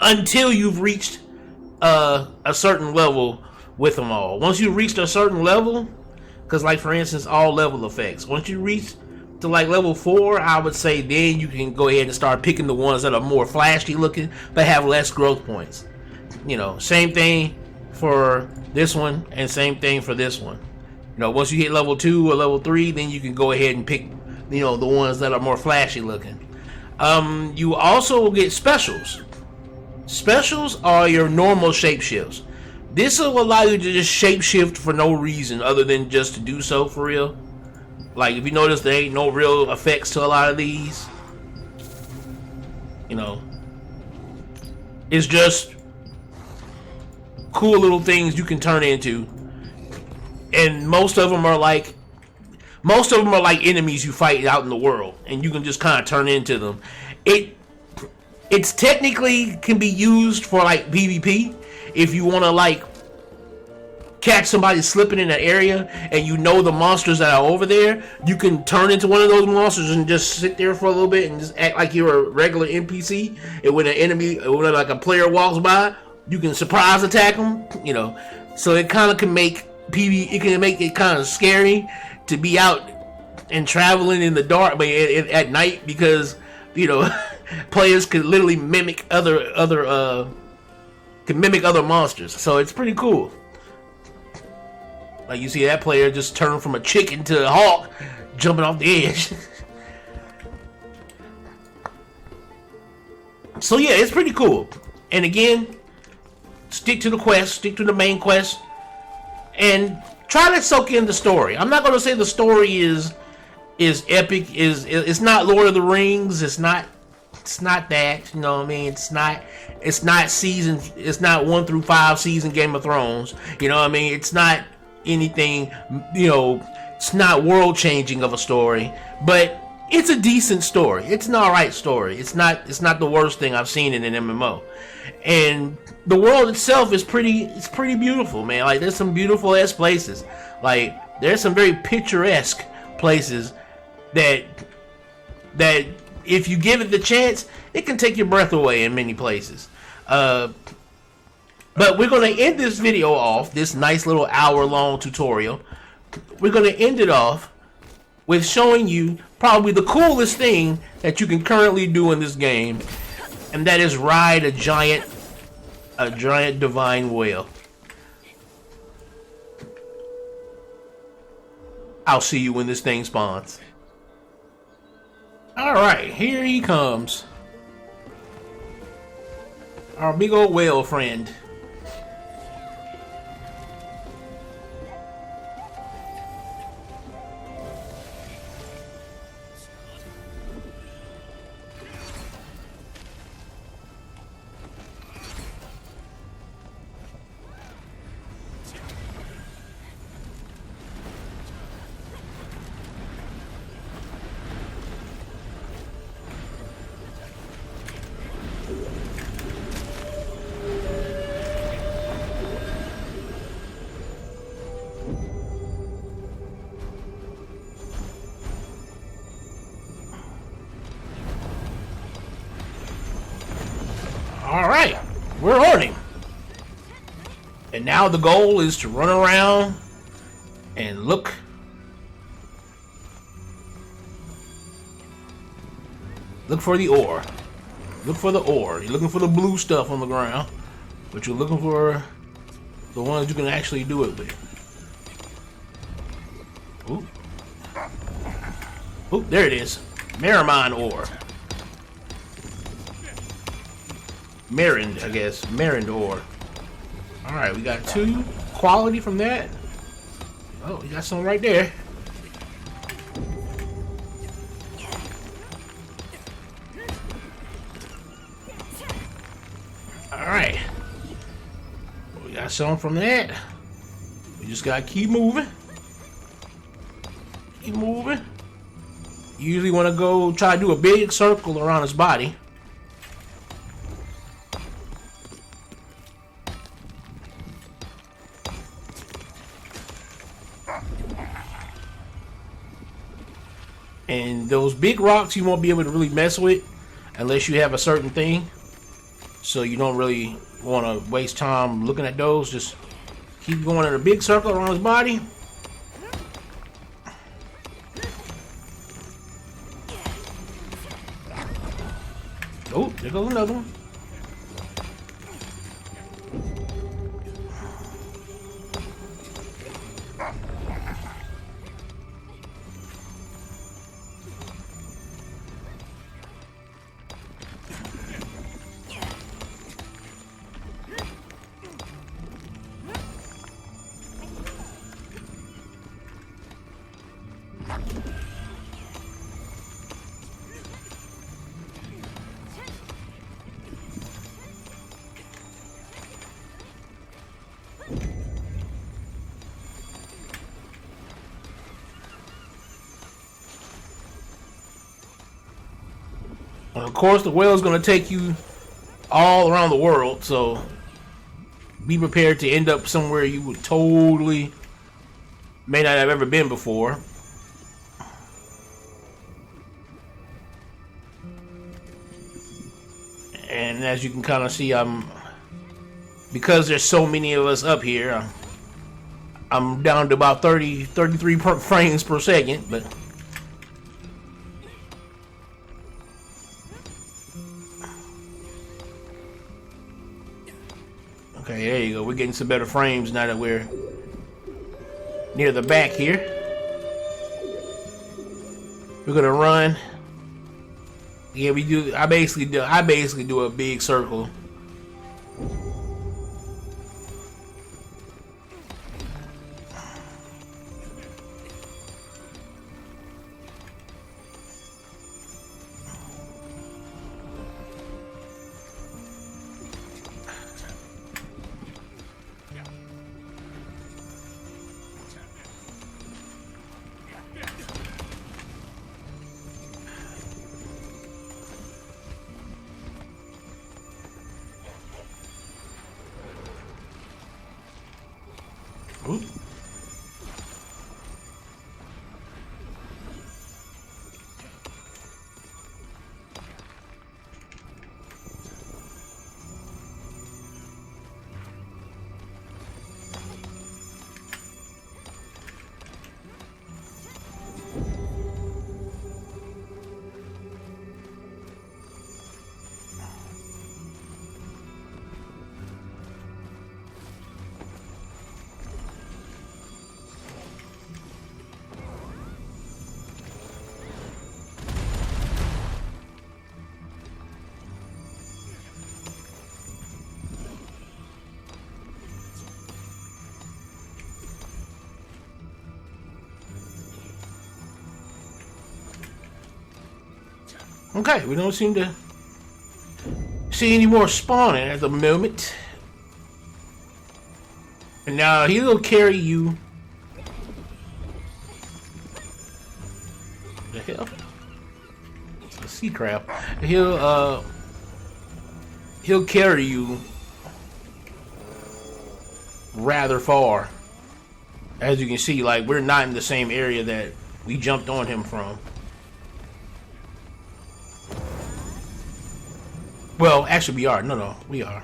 S1: until you've reached a certain level with them all. Once you've reached a certain level, because like for instance, all level effects. Once you reach to like level 4, I would say then you can go ahead and start picking the ones that are more flashy looking but have less growth points. You know, same thing for this one and same thing for this one. You know, once you hit level 2 or level 3, then you can go ahead and pick, you know, the ones that are more flashy looking. You also will get specials. Specials are your normal shapeshifts. This will allow you to just shapeshift for no reason other than just to do so for real. Like, if you notice, there ain't no real effects to a lot of these. You know, it's just cool little things you can turn into. And most of them are like, most of them are like enemies you fight out in the world, and you can just kind of turn into them. It's technically can be used for like PvP if you want to like catch somebody slipping in an area and you know the monsters that are over there. You can turn into one of those monsters and just sit there for a little bit and just act like you're a regular NPC. And when when like a player walks by, you can surprise attack them. You know, so it kind of can make it can make it kind of scary to be out and traveling in the dark, but at night, because you know. Players could literally mimic other monsters, so it's pretty cool. Like you see that player just turn from a chicken to a hawk, jumping off the edge. So yeah, it's pretty cool. And again, stick to the quest, stick to the main quest, and try to soak in the story. I'm not going to say the story is epic. It's not Lord of the Rings. It's not that, you know what I mean? It's not season. It's not 1 through 5 season Game of Thrones. You know what I mean? It's not anything. You know, it's not world changing of a story, but it's a decent story. It's an alright story. It's not the worst thing I've seen in an MMO, and the world itself is pretty. It's pretty beautiful, man. Like there's some beautiful ass places. Like there's some very picturesque places that if you give it the chance, it can take your breath away in many places. But we're going to end this video off, this nice little hour-long tutorial. We're going to end it off with showing you probably the coolest thing that you can currently do in this game, and that is ride a giant divine whale. I'll see you when this thing spawns. Alright, here he comes. Our big old whale friend. Alright, we're on him. And now the goal is to run around and look. Look for the ore. Look for the ore. You're looking for the blue stuff on the ground, but you're looking for the ones you can actually do it with. Ooh. Ooh, there it is. Marimine ore. Marind, I guess. Marind ore. Alright, we got 2 quality from that. Oh, we got some right there. Alright. We got some from that. We just gotta keep moving. Keep moving. You usually want to go try to do a big circle around his body. And those big rocks you won't be able to really mess with unless you have a certain thing. So you don't really want to waste time looking at those. Just keep going in a big circle around his body. Oh, there goes another one. Of course, the whale is going to take you all around the world, so be prepared to end up somewhere you would totally may not have ever been before. And as you can kind of see, because there's so many of us up here, I'm down to about 33 frames per second, but okay, there you go. We're getting some better frames now that we're near the back here. We're gonna run. Yeah, we do. I basically do a big circle. Ooh. Okay, we don't seem to see any more spawning at the moment. And now he'll carry you. The hell? It's a sea crab. He'll carry you rather far. As you can see, like, we're not in the same area that we jumped on him from. Well, actually we are. No, we are.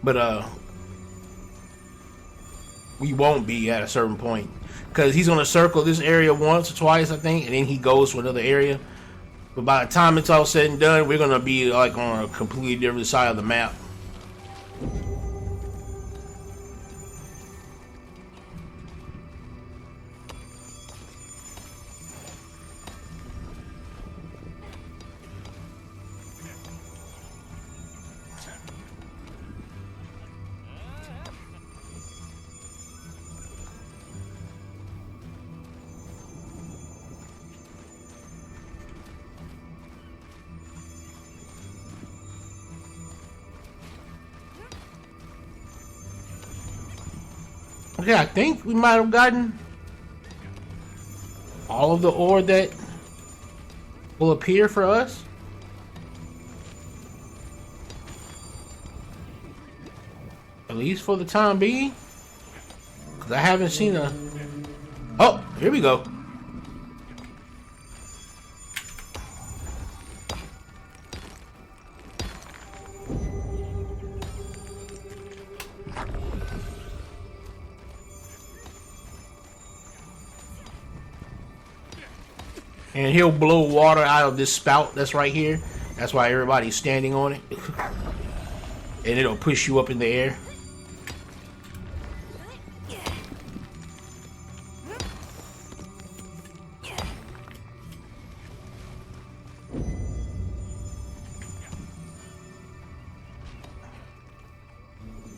S1: But we won't be at a certain point. Because he's gonna circle this area once or twice, I think, and then he goes to another area. But by the time it's all said and done, we're gonna be like on a completely different side of the map. Okay, I think we might have gotten all of the ore that will appear for us. At least for the time being. Because I haven't seen a... Oh, here we go. And he'll blow water out of this spout that's right here. That's why everybody's standing on it. And it'll push you up in the air.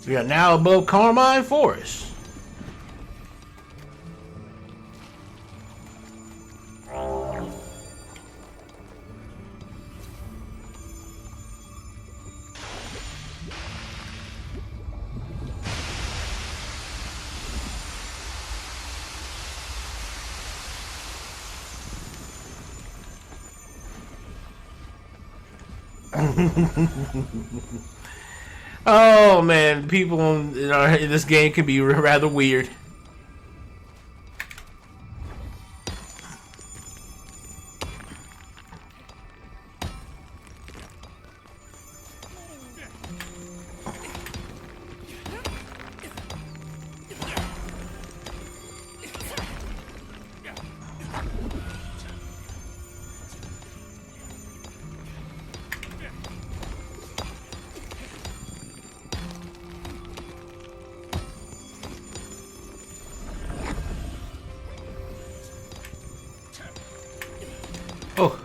S1: We are now above Carmine Forest. Oh man, people in this game can be rather weird. Oh.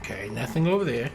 S1: Okay, nothing over there.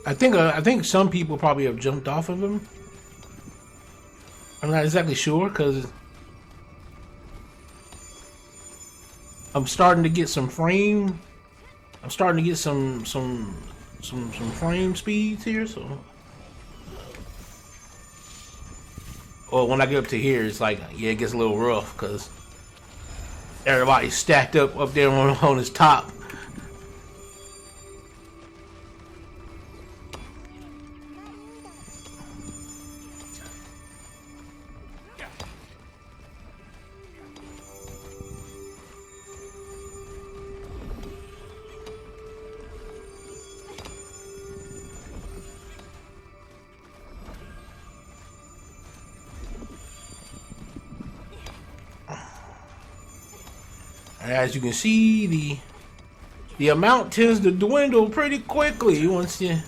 S1: I think some people probably have jumped off of him. I'm not exactly sure because I'm starting to get some frame. I'm starting to get some frame speeds here. So, well, when I get up to here, it's like yeah, it gets a little rough because everybody's stacked up there on his top. As you can see, the amount tends to dwindle pretty quickly once you.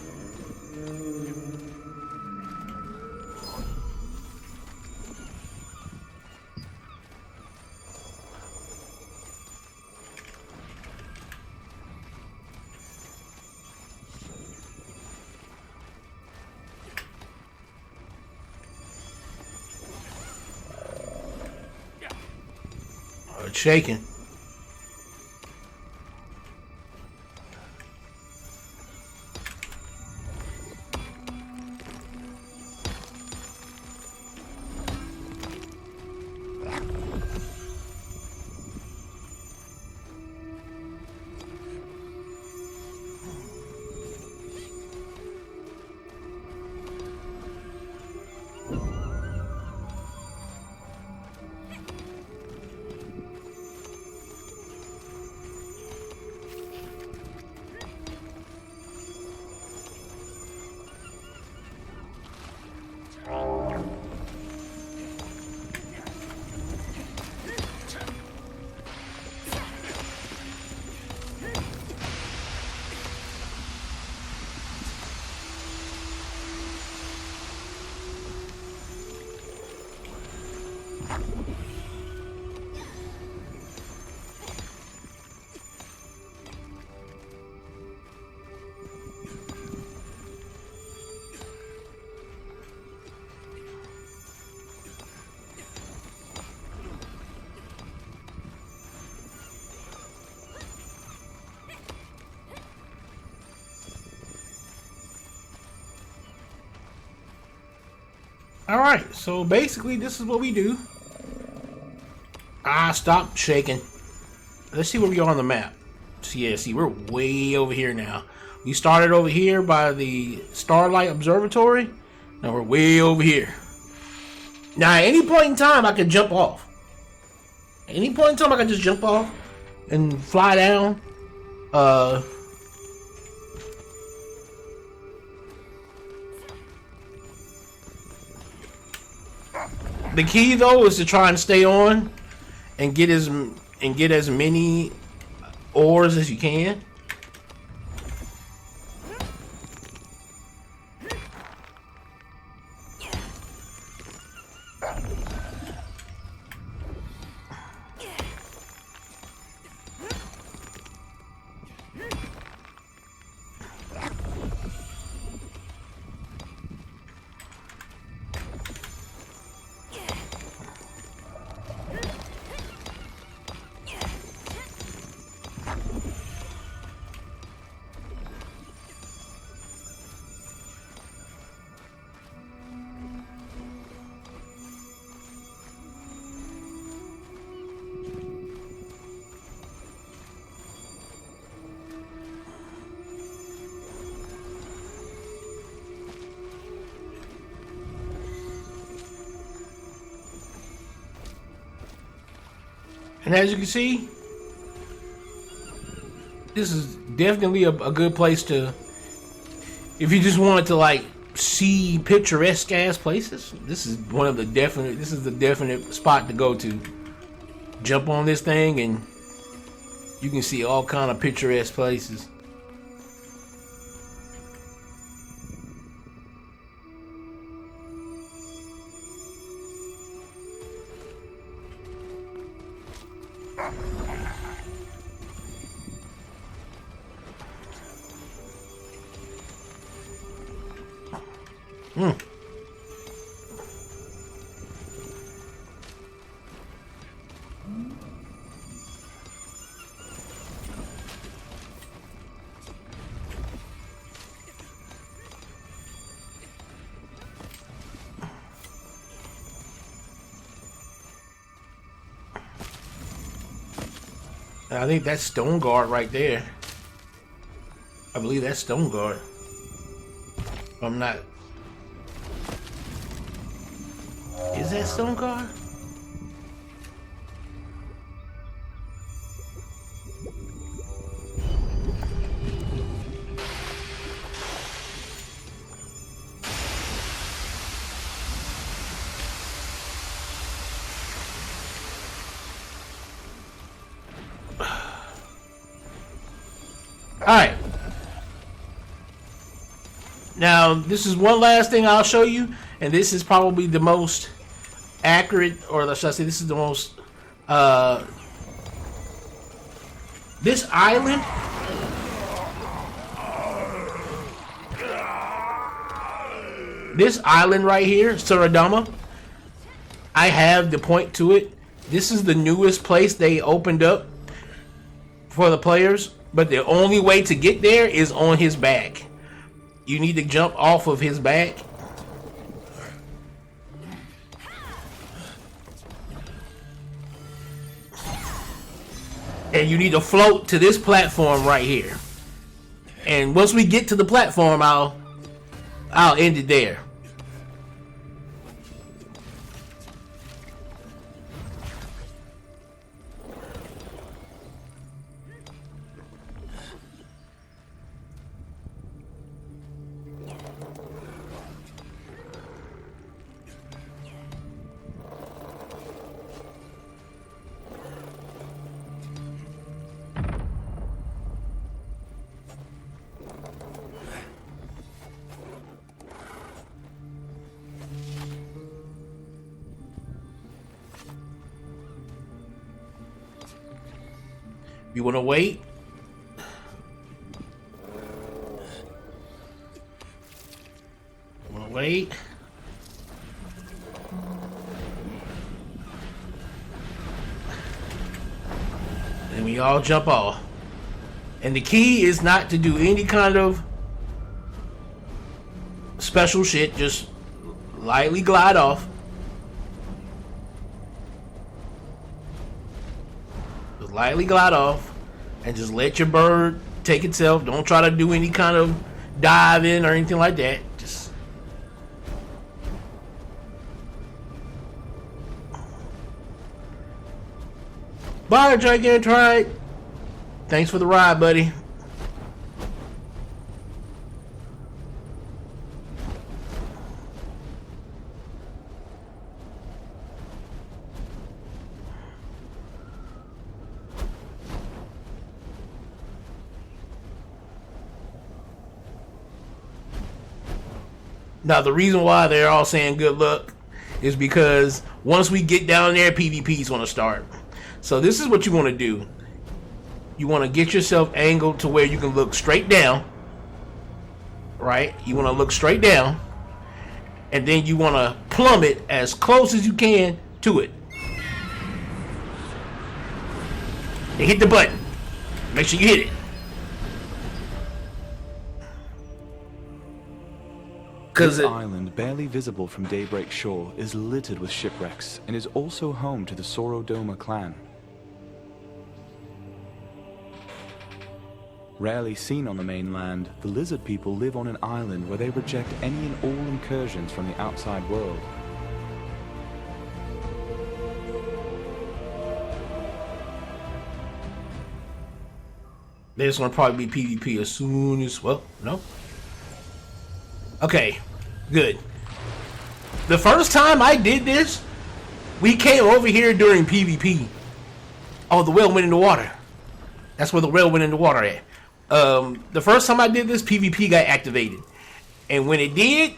S1: Oh, it's shaking. Alright, so basically this is what we do. Stop shaking. Let's see where we are on the map. So yeah, see, we're way over here now. We started over here by the Starlight Observatory. Now we're way over here. Now at any point in time I can jump off. At any point in time I can just jump off and fly down. The key though is to try and stay on and get as many ores as you can. And as you can see, this is definitely a good place to, if you just wanted to like see picturesque ass places, this is the definite spot to go to. Jump on this thing and you can see all kind of picturesque places. I think that's Stone Guard right there. I believe that's Stone Guard. I'm not. Is that Stone Guard? Alright. Now, this is one last thing I'll show you, and this is probably the most accurate, or should I say, this is the most, this island, right here, Suradama, I have the point to it. This is the newest place they opened up for the players. But the only way to get there is on his back. You need to jump off of his back. And you need to float to this platform right here. And once we get to the platform, I'll end it there. You want to wait? Want to wait? And we all jump off. And the key is not to do any kind of special shit. Just lightly glide off. Just lightly glide off, and just let your bird take itself. Don't try to do any kind of dive in or anything like that. Just bye, Gigantorite. Thanks for the ride, buddy. Now, the reason why they're all saying good luck is because once we get down there, PvP is going to start. So this is what you want to do. You want to get yourself angled to where you can look straight down. Right? You want to look straight down. And then you want to plummet as close as you can to it. And hit the button. Make sure you hit it.
S7: This island, barely visible from Daybreak Shore, is littered with shipwrecks and is also home to the Sorodoma clan. Rarely seen on the mainland, the lizard people live on an island where they reject any and all incursions from the outside world.
S1: There's gonna probably be PvP as soon as, well, no. Okay, good. The first time I did this, we came over here during PvP. Oh, the whale went in the water. That's where the whale went in the water at. The first time I did this, PvP got activated. And when it did,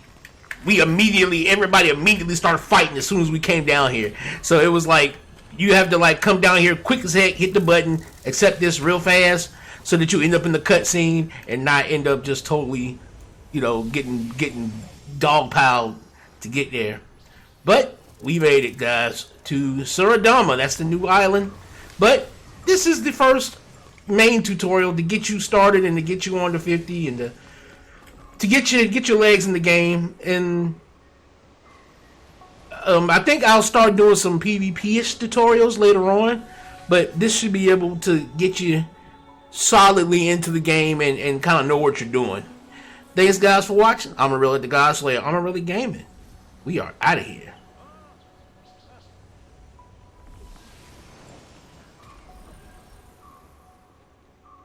S1: everybody immediately started fighting as soon as we came down here. So it was like, you have to like come down here quick as heck, hit the button, accept this real fast, so that you end up in the cutscene and not end up just totally, you know, getting dogpiled to get there. But we made it, guys, to Sorodoma. That's the new island. But this is the first main tutorial to get you started and to get you on to 50 and to get your legs in the game. And I think I'll start doing some PvP-ish tutorials later on. But this should be able to get you solidly into the game and kind of know what you're doing. Thanks, guys, for watching. Amon-Rellik, the God Slayer. Amon-Rellik Gaming. We are out of here.